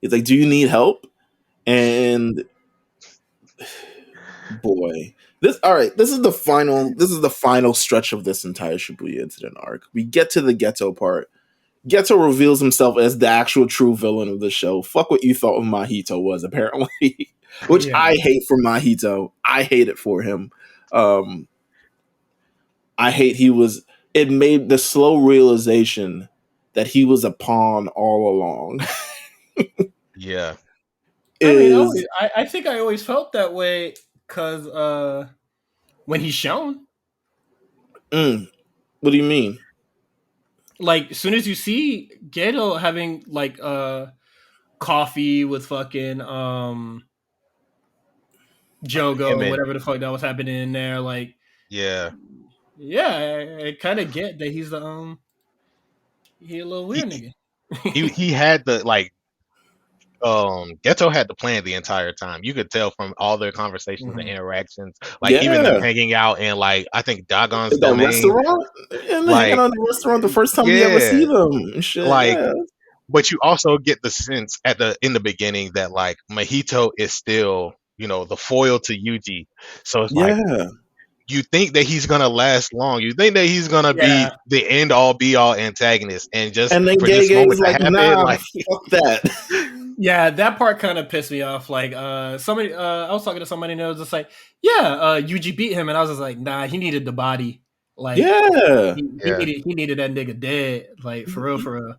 [SPEAKER 1] He's like, do you need help? And boy, this is the final stretch of this entire Shibuya Incident arc. We get to the Geto part. Geto reveals himself as the actual true villain of the show. Fuck what you thought of Mahito was, apparently. Which I hate for Mahito. I hate it for him. I hate it made the slow realization that he was a pawn all along.
[SPEAKER 2] Yeah.
[SPEAKER 3] I think I always felt that way because when he's shown.
[SPEAKER 1] What do you mean?
[SPEAKER 3] Like, as soon as you see Geto having like coffee with fucking Jogo
[SPEAKER 2] him
[SPEAKER 3] or
[SPEAKER 2] and
[SPEAKER 3] whatever the fuck that was happening in there. Like,
[SPEAKER 2] yeah,
[SPEAKER 3] I kind of get that he's the he a little
[SPEAKER 2] he
[SPEAKER 3] weird nigga.
[SPEAKER 2] he had the like Ghetto had the plan the entire time. You could tell from all their conversations and
[SPEAKER 3] Mhm.
[SPEAKER 2] interactions, like even them
[SPEAKER 1] Yeah,
[SPEAKER 2] hanging out in like I think Dagon's
[SPEAKER 1] at that
[SPEAKER 2] domain,
[SPEAKER 1] restaurant, and they hanging
[SPEAKER 2] like
[SPEAKER 1] out in the restaurant the first time we ever see
[SPEAKER 2] yeah,
[SPEAKER 1] them and shit.
[SPEAKER 2] like
[SPEAKER 1] Yeah,
[SPEAKER 2] but you also get the sense in the beginning that like Mahito is still, the foil to Yuji. So it's like
[SPEAKER 1] yeah.
[SPEAKER 2] you think that he's gonna last long. You think that he's gonna be
[SPEAKER 3] Yeah,
[SPEAKER 2] the end all be all antagonist. And just
[SPEAKER 1] And then
[SPEAKER 2] for
[SPEAKER 1] Gay
[SPEAKER 2] this
[SPEAKER 1] Gay
[SPEAKER 2] moment
[SPEAKER 1] was
[SPEAKER 2] to
[SPEAKER 1] like,
[SPEAKER 2] happen,
[SPEAKER 1] "Nah,
[SPEAKER 2] like
[SPEAKER 1] fuck that."
[SPEAKER 3] yeah, that part kind of pissed me off. Like, somebody, I was talking to somebody and it was just like, yeah, Yuji beat him, and I was just like, nah, he needed the body. Like,
[SPEAKER 1] Yeah,
[SPEAKER 2] yeah.
[SPEAKER 3] he needed that nigga dead. Like, for real, for real.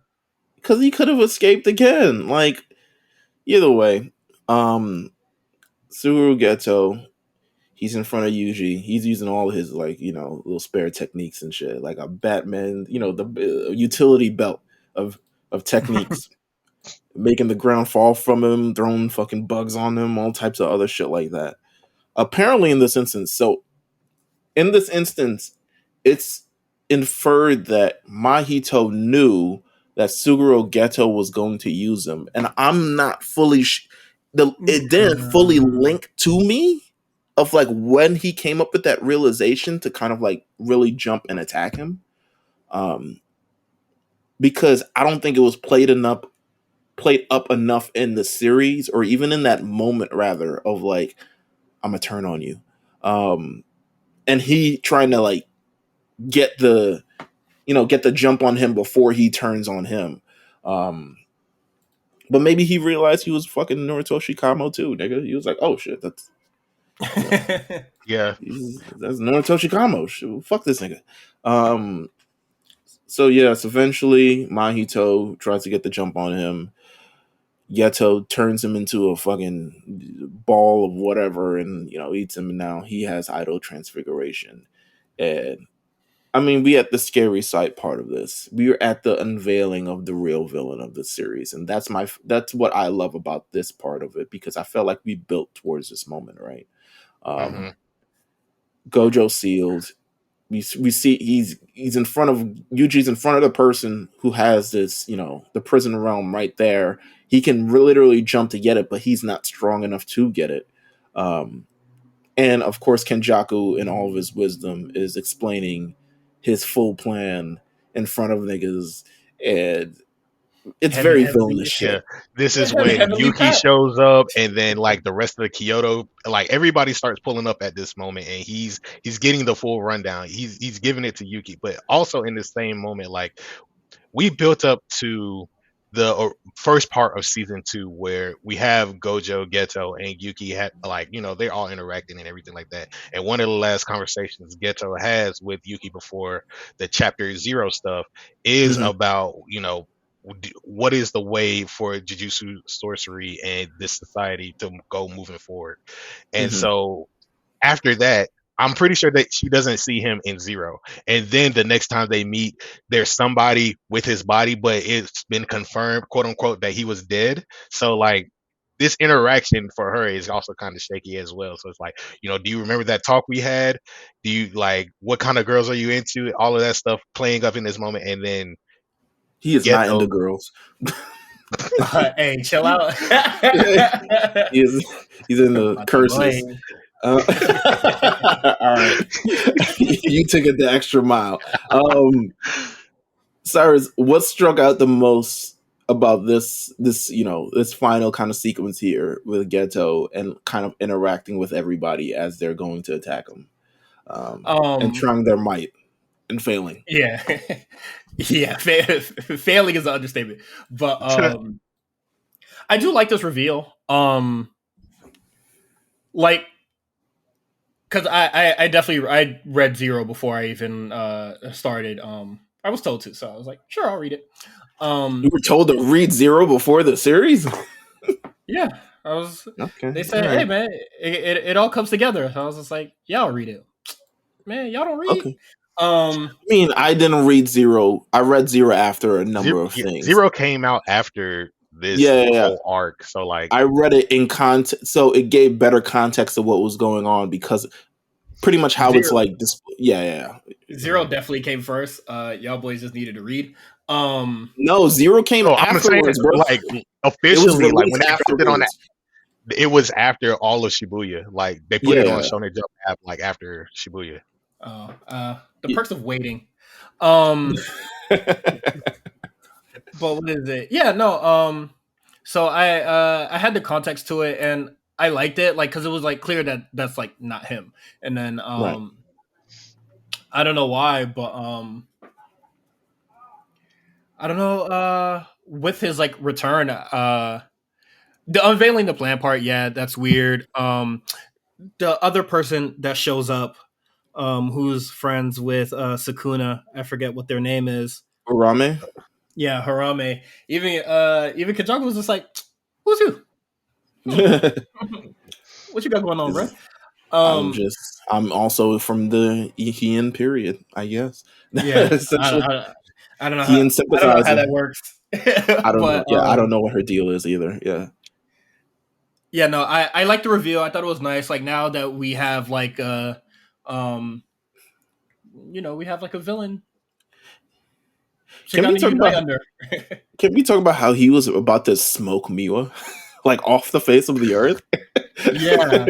[SPEAKER 1] because he could have escaped again. Like either way, Suru Geto, he's in front of Yuji. He's using all his like little spare techniques and shit, like a Batman, the utility belt of techniques, making the ground fall from him, throwing fucking bugs on him, all types of other shit like that. Apparently, in this instance, it's inferred that Mahito knew that Suguro Geto was going to use him, and I'm not fully. It didn't fully link to me of like when he came up with that realization to kind of like really jump and attack him, um, because I don't think it was played up enough in the series or even in that moment rather of like I'm gonna turn on you, and he trying to like get the get the jump on him before he turns on him. Um, but maybe he realized he was fucking Noritoshi Kamo too, nigga. He was like, oh shit, that's you know,
[SPEAKER 2] Yeah.
[SPEAKER 1] that's Noritoshi Kamo. Shit, fuck this nigga. Um, so yes, eventually Mahito tries to get the jump on him. Yeto turns him into a fucking ball of whatever and eats him, and now he has idol transfiguration. And I mean, we at the scary sight part of this. We are at the unveiling of the real villain of the series, and that's what I love about this part of it because I felt like we built towards this moment, right?
[SPEAKER 2] Hmm.
[SPEAKER 1] Gojo sealed. We see he's in front of Yuji's in front of the person who has this, the prison realm right there. He can literally jump to get it, but he's not strong enough to get it. And of course, Kenjaku, in all of his wisdom, is explaining his full plan in front of niggas, and it's very
[SPEAKER 3] Heavenly,
[SPEAKER 1] villainous
[SPEAKER 2] Yeah.
[SPEAKER 1] shit.
[SPEAKER 2] This is when
[SPEAKER 3] heavenly
[SPEAKER 2] Yuki
[SPEAKER 3] Pat.
[SPEAKER 2] shows up and then like the rest of the Kyoto, like everybody starts pulling up at this moment and he's getting the full rundown. He's giving it to Yuki. But also in the same moment, like we built up to the first part of season 2 where we have Gojo, Geto, and Yuki had like they're all interacting and everything like that. And one of the last conversations Geto has with Yuki before the chapter 0 stuff is
[SPEAKER 1] Hmm.
[SPEAKER 2] about what is the way for Jujutsu sorcery and this society to go moving forward. And
[SPEAKER 1] Hmm.
[SPEAKER 2] so after that, I'm pretty sure that she doesn't see him in 0. And then the next time they meet, there's somebody with his body, but it's been confirmed, quote unquote, that he was dead. So like this interaction for her is also kind of shaky as well. So it's like, do you remember that talk we had? Do you like what kind of girls are you into? All of that stuff playing up in this moment, and then
[SPEAKER 1] He is not into
[SPEAKER 2] Geto.
[SPEAKER 1] girls.
[SPEAKER 3] Hey, chill out.
[SPEAKER 1] He's into
[SPEAKER 3] About to
[SPEAKER 1] curses.
[SPEAKER 3] blame.
[SPEAKER 1] All right, you took it the extra mile. Cyrus, what struck out the most about this final kind of sequence here with Ghetto and kind of interacting with everybody as they're going to attack him, and
[SPEAKER 3] Um,
[SPEAKER 1] trying their might and failing?
[SPEAKER 3] yeah, yeah. Failing is an understatement, but I do like this reveal. Like, because I definitely I read 0 before I even started. I was told to, so I was like, sure, I'll read it.
[SPEAKER 1] You were told to read 0 before the series?
[SPEAKER 3] Yeah, I was.
[SPEAKER 1] Okay,
[SPEAKER 3] They said,
[SPEAKER 1] all
[SPEAKER 3] "Hey,
[SPEAKER 1] right.
[SPEAKER 3] man, it all comes together." So I was just like, "Yeah, I'll read it." Man, y'all don't read.
[SPEAKER 1] Okay. I mean, I didn't read 0. I read 0 after a number of things.
[SPEAKER 2] 0 came out after this
[SPEAKER 1] Yeah, yeah, yeah.
[SPEAKER 2] whole arc. So like,
[SPEAKER 1] I read it in context, so it gave better context of what was going on because pretty much how it's
[SPEAKER 3] Zero,
[SPEAKER 1] like this. Yeah, yeah, yeah.
[SPEAKER 3] Zero definitely came first. Y'all boys just needed to read.
[SPEAKER 1] No, Zero came
[SPEAKER 2] no, I'm saying
[SPEAKER 1] afterwards, bro.
[SPEAKER 2] like
[SPEAKER 1] It was
[SPEAKER 2] officially, like when
[SPEAKER 1] released
[SPEAKER 2] they dropped it on that,
[SPEAKER 1] afterwards.
[SPEAKER 2] it was after all of Shibuya. Like they put it on
[SPEAKER 1] Yeah.
[SPEAKER 2] Shonen Jump app like after Shibuya.
[SPEAKER 3] The perks of waiting. But what is it? Yeah, no. So I had the context to it, and I liked it, like because it was like clear that that's like not him. And then
[SPEAKER 1] Right.
[SPEAKER 3] I don't know why, but I don't know. With his like return, the unveiling the plan part, yeah, that's weird. The other person that shows up, who's friends with Sakuna, I forget what their name is.
[SPEAKER 1] Urame?
[SPEAKER 3] Yeah, Harame. Even Kajaku was just like, "Who's you? What you got going on, bro?"
[SPEAKER 1] I'm also from the Heian period, I guess.
[SPEAKER 3] Yeah,
[SPEAKER 1] Essentially,
[SPEAKER 3] I don't know
[SPEAKER 1] Heian
[SPEAKER 3] I don't know how
[SPEAKER 1] sympathizer.
[SPEAKER 3] that works.
[SPEAKER 1] I don't know.
[SPEAKER 3] But
[SPEAKER 1] Yeah, I don't know what her deal is either. Yeah.
[SPEAKER 3] yeah, no, I liked the reveal. I thought it was nice. Like now that we have like um we have like a villain to
[SPEAKER 1] Can we
[SPEAKER 3] kind of
[SPEAKER 1] talk
[SPEAKER 3] unite
[SPEAKER 1] about
[SPEAKER 3] under.
[SPEAKER 1] Can we talk about how he was about to smoke Miwa, like off the face of the earth?
[SPEAKER 3] Yeah.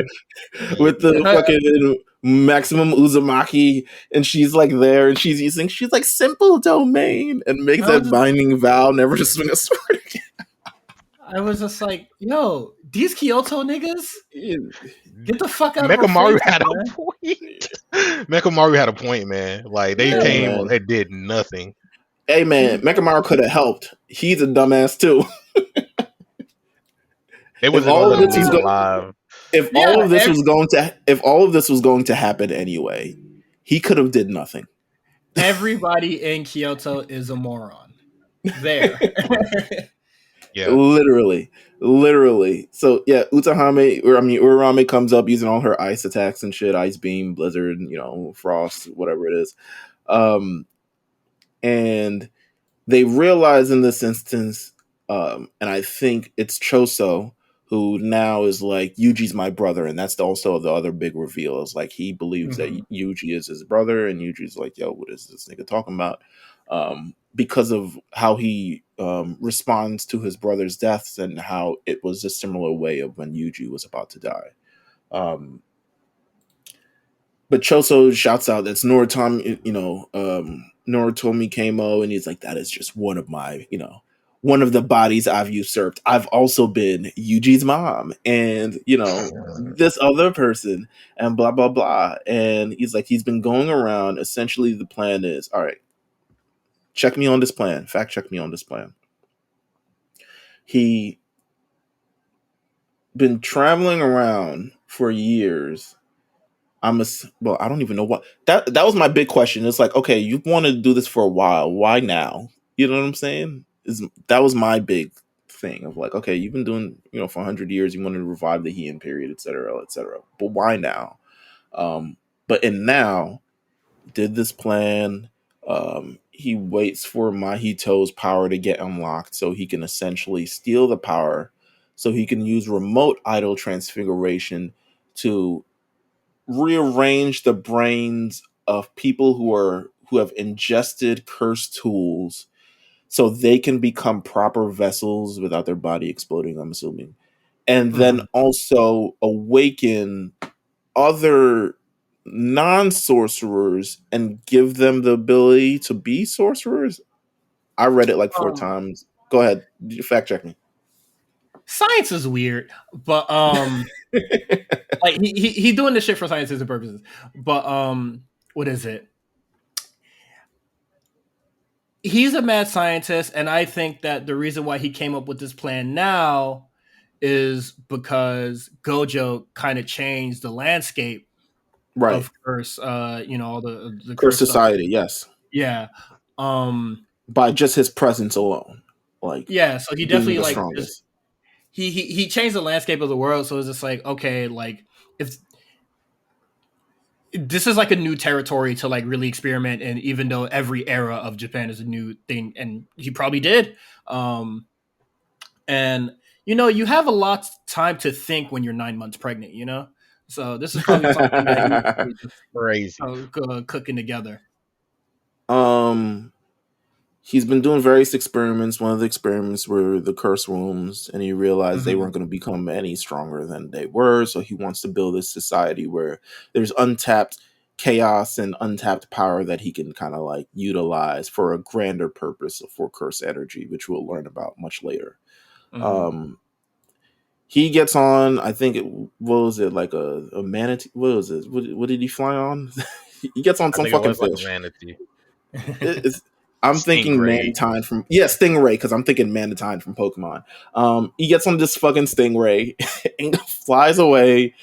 [SPEAKER 1] With the
[SPEAKER 3] And
[SPEAKER 1] fucking maximum Uzumaki, and she's like there, and she's like simple domain, and makes that binding vow never to swing a sword again.
[SPEAKER 3] I was just like, yo, these Kyoto niggas, get the fuck out of our
[SPEAKER 2] Mekamaru
[SPEAKER 3] face,
[SPEAKER 2] had
[SPEAKER 3] man.
[SPEAKER 2] a point. Mekamaru had a point, man. Like they came and did nothing.
[SPEAKER 1] Hey man, Mekamaru could have helped. He's a dumbass too.
[SPEAKER 2] They wasn't gonna let him leave alive.
[SPEAKER 1] If all of this was going to happen anyway, he could have did nothing.
[SPEAKER 3] Everybody in Kyoto is a moron. There.
[SPEAKER 2] Yeah.
[SPEAKER 1] Literally. So yeah, Urame comes up using all her ice attacks and shit, ice beam, blizzard, frost, whatever it is. And they realize in this instance, and I think it's Choso who now is like, Yuji's my brother, and that's also the other big reveal, is like he believes that Yuji is his brother, and Yuji's like, yo, what is this nigga talking about? Because of how he responds to his brother's deaths, and how it was a similar way of when Yuji was about to die. But Choso shouts out, that's Noritomi Kamo, and he's like, that is just one of my, one of the bodies I've usurped. I've also been Yuji's mom, and this other person, and blah blah blah. And he's like, he's been going around. Essentially, the plan is, all right, check me on this plan. Fact check me on this plan. He been traveling around for years. I don't even know what that was my big question. It's like, okay, you've wanted to do this for a while. Why now? You know what I'm saying? That was my big thing of like, okay, you've been doing, for 100 years, you wanted to revive the Heian period, et cetera, et cetera. But why now? But in now, did this plan. He waits for Mahito's power to get unlocked so he can essentially steal the power, so he can use remote idol transfiguration to rearrange the brains of people who have ingested cursed tools, so they can become proper vessels without their body exploding, I'm assuming. And then also awaken other non-sorcerers and give them the ability to be sorcerers. I read it like 4 times. Go ahead, fact check me.
[SPEAKER 3] Science is weird, but like he doing this shit for scientific purposes. But what is it? He's a mad scientist, and I think that the reason why he came up with this plan now is because Gojo kind of changed the landscape of curse. All the
[SPEAKER 1] curse society
[SPEAKER 3] stuff.
[SPEAKER 1] Yes.
[SPEAKER 3] Yeah.
[SPEAKER 1] By just his presence alone. Like,
[SPEAKER 3] yeah, so he definitely like
[SPEAKER 1] strongest.
[SPEAKER 3] He changed the landscape of the world. So it's just like, okay, like if this is like a new territory to like really experiment in, even though every era of Japan is a new thing, and he probably did. And you have a lot of time to think when you're 9 months pregnant. So this is probably something that he was probably just
[SPEAKER 2] Crazy.
[SPEAKER 3] cooking together.
[SPEAKER 1] um, he's been doing various experiments. One of the experiments were the curse wombs, and he realized they weren't going to become any stronger than they were. So he wants to build this society where there's untapped chaos and untapped power that he can kind of like utilize for a grander purpose for curse energy, which we'll learn about much later. He gets on, I think what was it, like a manatee? What was it? What did he fly on? He gets on
[SPEAKER 2] I
[SPEAKER 1] some
[SPEAKER 2] think it
[SPEAKER 1] fucking
[SPEAKER 2] was like a
[SPEAKER 1] fish.
[SPEAKER 2] manatee.
[SPEAKER 1] I'm thinking
[SPEAKER 2] Stingray.
[SPEAKER 1] Manatine from Stingray, because I'm thinking Manatine from Pokemon. He gets on this fucking Stingray and flies away,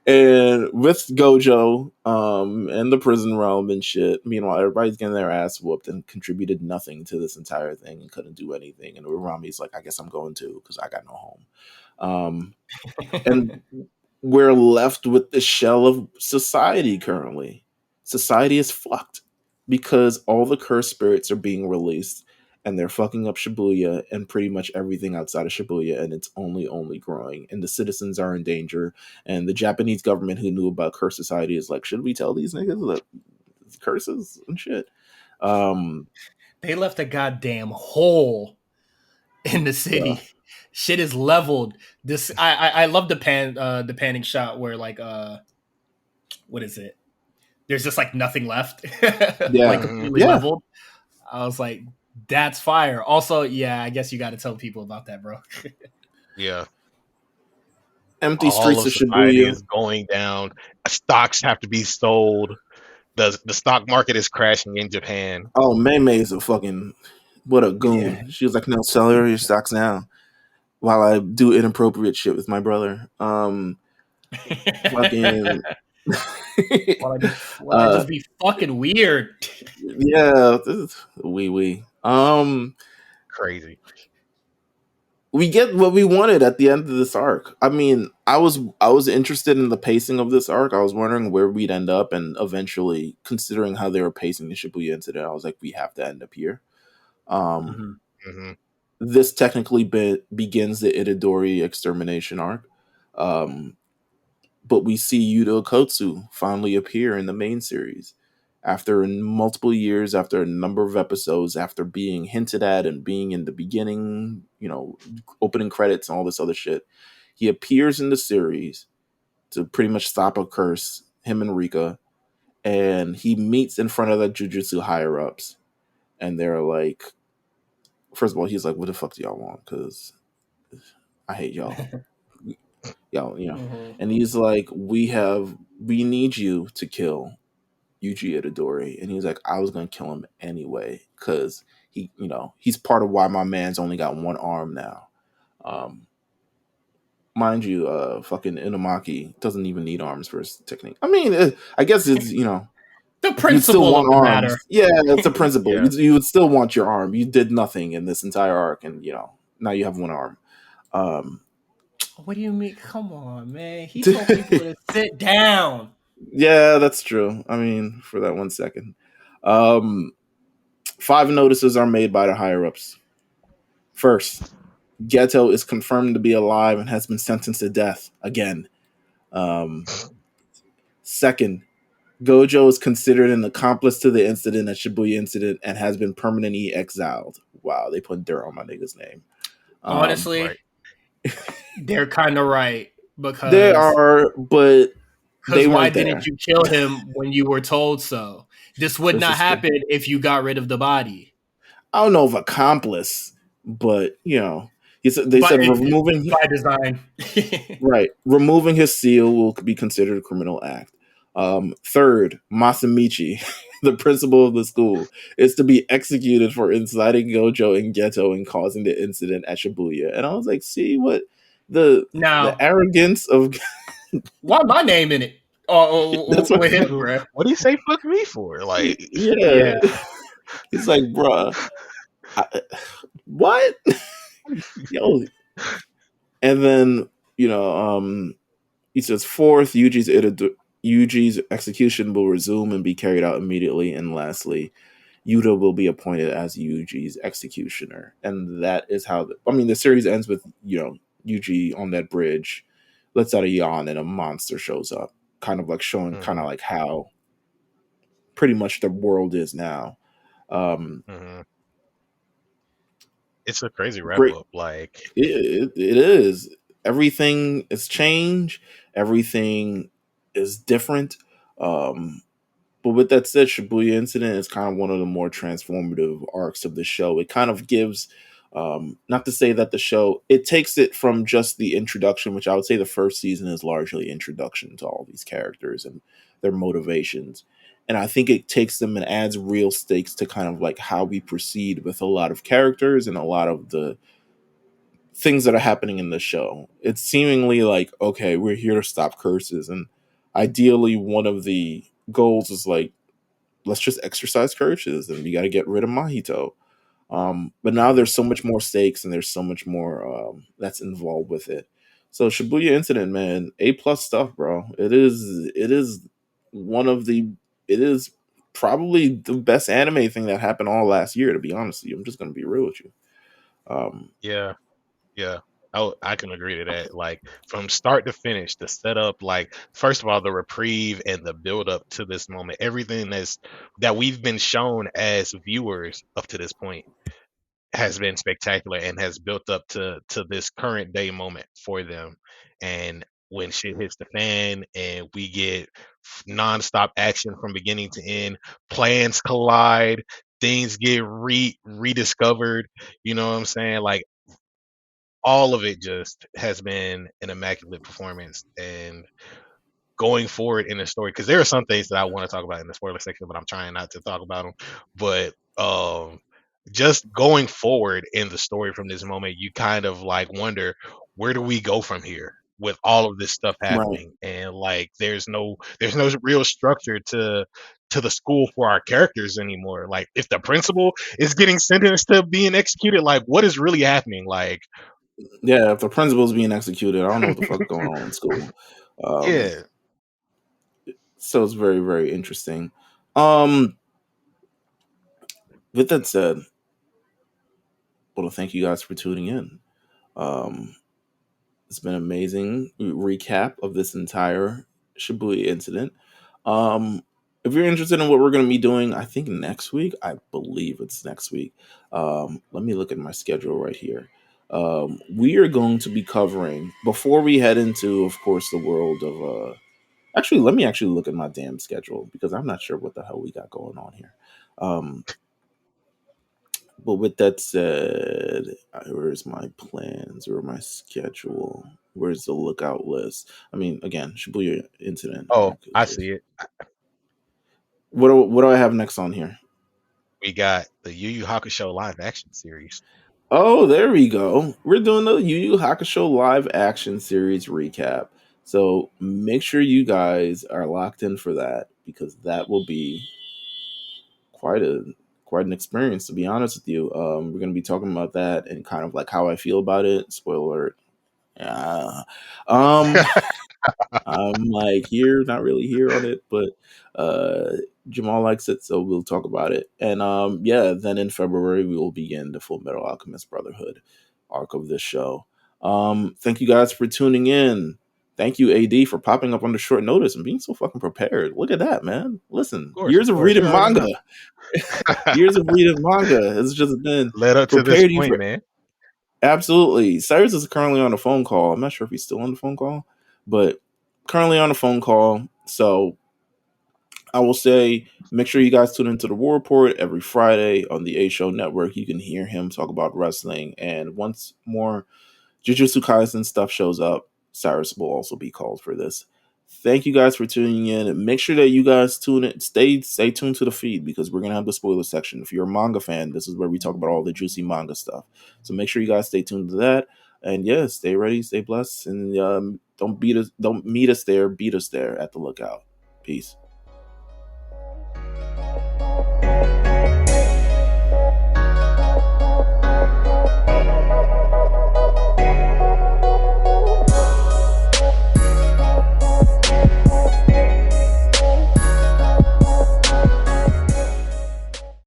[SPEAKER 1] and with Gojo, and the prison realm and shit. Meanwhile, everybody's getting their ass whooped and contributed nothing to this entire thing and couldn't do anything. And Urami's like, I guess I'm going to because I got no home. And we're left with the shell of society currently. Society is fucked because all the cursed spirits are being released and they're fucking up Shibuya and pretty much everything outside of Shibuya, and it's only growing, and the citizens are in danger, and the Japanese government who knew about curse society is like, should we tell these niggas that it's curses and shit?
[SPEAKER 3] They left a goddamn hole in the city.
[SPEAKER 1] Yeah.
[SPEAKER 3] Shit is leveled. This I love the panning shot where like what is it? There's just like nothing left.
[SPEAKER 1] Yeah.
[SPEAKER 3] Like completely leveled. I was like, that's fire. Also, yeah, I guess you got to tell people about that, bro.
[SPEAKER 2] Yeah.
[SPEAKER 1] Empty
[SPEAKER 2] All
[SPEAKER 1] streets
[SPEAKER 2] of
[SPEAKER 1] of
[SPEAKER 2] society
[SPEAKER 1] Shibuya
[SPEAKER 2] is going down. Stocks have to be sold. The stock market is crashing in Japan.
[SPEAKER 1] Oh, May is a fucking what a goon.
[SPEAKER 3] Yeah.
[SPEAKER 1] She was like, no, sell her your stocks now while I do inappropriate shit with my brother. Fucking
[SPEAKER 3] Why I just be fucking weird?
[SPEAKER 1] Yeah, wee.
[SPEAKER 2] Crazy.
[SPEAKER 1] We get what we wanted at the end of this arc. I mean, I was interested in the pacing of this arc. I was wondering where we'd end up, and eventually, considering how they were pacing the Shibuya incident, I was like, we have to end up here. This technically begins the Itadori extermination arc. But we see Yudo Kotsu finally appear in the main series after multiple years, after a number of episodes, after being hinted at and being in the beginning, opening credits and all this other shit. He appears in the series to pretty much stop a curse, him and Rika, and he meets in front of the Jujutsu higher ups, and they're like, first of all, he's like, what the fuck do y'all want? Because I hate y'all. Y'all, and he's like, we need you to kill Yuji Itadori. And he's like, I was gonna kill him anyway, because he's part of why my man's only got one arm now. Mind you, fucking Inumaki doesn't even need arms for his technique. I mean, I guess it's
[SPEAKER 3] the principle of the matter.
[SPEAKER 1] Yeah, it's a principle.
[SPEAKER 2] Yeah.
[SPEAKER 1] You would still want your arm. You did nothing in this entire arc, and now you have one arm.
[SPEAKER 3] What do you mean? Come on, man. He told people to sit down.
[SPEAKER 1] Yeah, that's true. I mean, for that 1 second. 5 notices are made by the higher-ups. First, Geto is confirmed to be alive and has been sentenced to death again. Second, Gojo is considered an accomplice to the incident at Shibuya Incident and has been permanently exiled. Wow, they put dirt on my nigga's name.
[SPEAKER 3] Honestly, right. They're kind of right, because
[SPEAKER 1] they are, but
[SPEAKER 3] why didn't you kill him when you were told so? This would not happen if you got rid of the body.
[SPEAKER 1] I don't know if accomplice, but they said removing
[SPEAKER 3] by design.
[SPEAKER 1] Right, removing his seal will be considered a criminal act. Third, Masamichi, the principal of the school, is to be executed for inciting Gojo and Geto and causing the incident at Shibuya. And I was like, see what the arrogance of
[SPEAKER 3] why my name in it? That's what him, bro.
[SPEAKER 2] What do you say fuck me for? Like,
[SPEAKER 1] yeah. He's like, bruh, what? Yo. And then, he says, fourth, Yuji's execution will resume and be carried out immediately. And lastly, Yuta will be appointed as Yuji's executioner, and that is how. The series ends with Yuji on that bridge, lets out a yawn, and a monster shows up, kind of like showing kind of
[SPEAKER 2] Mm-hmm.
[SPEAKER 1] like how pretty much the world is now. Um,
[SPEAKER 2] Mm-hmm. It's a crazy wrap
[SPEAKER 1] Great.
[SPEAKER 2] up. Like,
[SPEAKER 1] It is. Everything is changed. Everything is different. Um, but with that said, Shibuya Incident is kind of one of the more transformative arcs of the show. It kind of gives, not to say that the show, it takes it from just the introduction, which I would say the first season is largely introduction to all these characters and their motivations. And I think it takes them and adds real stakes to kind of like how we proceed with a lot of characters and a lot of the things that are happening in the show. It's seemingly like, okay, we're here to stop curses. And ideally, one of the goals is like, let's just exercise curses and we got to get rid of Mahito. But now
[SPEAKER 2] mm-hmm.
[SPEAKER 1] there's so much more stakes and there's so much more that's involved with it. So Shibuya Incident, man, A+ stuff, bro. It is one of the it is probably the best anime thing that happened all last year. To be honest with you, I'm just gonna be real with you. Um,
[SPEAKER 2] Yeah, yeah. I can agree to that. Like from start to finish, the setup, like first of all, the reprieve and the build up to this moment, everything that we've been shown as viewers up to this point has been spectacular and has built up to this current day moment for them. And when shit hits the fan and we get nonstop action from beginning to end, plans collide, things get rediscovered. You know what I'm saying? Like all of it just has been an immaculate performance. And going forward in the story, because there are some things that I want to talk about in the spoiler section, but I'm trying not to talk about them. But just going forward in the story from this moment, you kind of like wonder, where do we go from here with all of this stuff
[SPEAKER 1] right.
[SPEAKER 2] happening? And like there's no real structure to the school for our characters anymore. Like if the principal is getting sentenced to being executed, like what is really happening? Like
[SPEAKER 1] Yeah, if the principal's being executed, I don't know what the fuck going on in school. Um,
[SPEAKER 2] yeah.
[SPEAKER 1] so it's very, very interesting. Um, with that said, well, thank you guys for tuning in. Um, it's been an amazing recap of this entire Shibuya incident. If you're interested in what we're going to be doing, I think next week, I believe it's next week. Let me look at my schedule right here. We are going to be covering, before we head into, of course, the world of actually, let me actually look at my damn schedule because I'm not sure what the hell we got going on here. Um, but with that said, where's my plans or my schedule? Where's the lookout list? I mean, again, Shibuya Incident.
[SPEAKER 2] Oh, I see it.
[SPEAKER 1] What do I have next on here?
[SPEAKER 2] We got the Yu Yu Hakusho live action series.
[SPEAKER 1] Oh, there we go. We're doing the Yu Yu Hakusho live action series recap. So make sure you guys are locked in for that because that will be quite a quite an experience, to be honest with you. We're going to be talking about that and kind of like how I feel about it. Spoiler alert. Yeah. Um, I'm like here, not really here on it, but Jamal likes it, so we'll talk about it. And yeah, then in February we will begin the Full Metal Alchemist Brotherhood arc of this show. Thank you guys for tuning in. Thank you, AD, for popping up under short notice and being so fucking prepared. Look at that, man. Listen,
[SPEAKER 2] Of
[SPEAKER 1] years of
[SPEAKER 2] course,
[SPEAKER 1] reading
[SPEAKER 2] you already
[SPEAKER 1] manga.
[SPEAKER 2] know.
[SPEAKER 1] Years of reading manga has just been
[SPEAKER 2] Led up to this
[SPEAKER 1] prepared you
[SPEAKER 2] point,
[SPEAKER 1] for
[SPEAKER 2] man.
[SPEAKER 1] absolutely. Cyrus is currently on a phone call. I'm not sure if he's still on the phone call, but currently on a phone call. So I will say, make sure you guys tune into the War Report every Friday on the A Show Network. You can hear him talk about wrestling. And once more Jujutsu Kaisen stuff shows up, Cyrus will also be called for this. Thank you guys for tuning in. Make sure that you guys tune in. Stay tuned to the feed because we're gonna have the spoiler section. If you're a manga fan, this is where we talk about all the juicy manga stuff. So make sure you guys stay tuned to that. And yeah, stay ready, stay blessed, and don't meet us there. Beat us there at the lookout. Peace.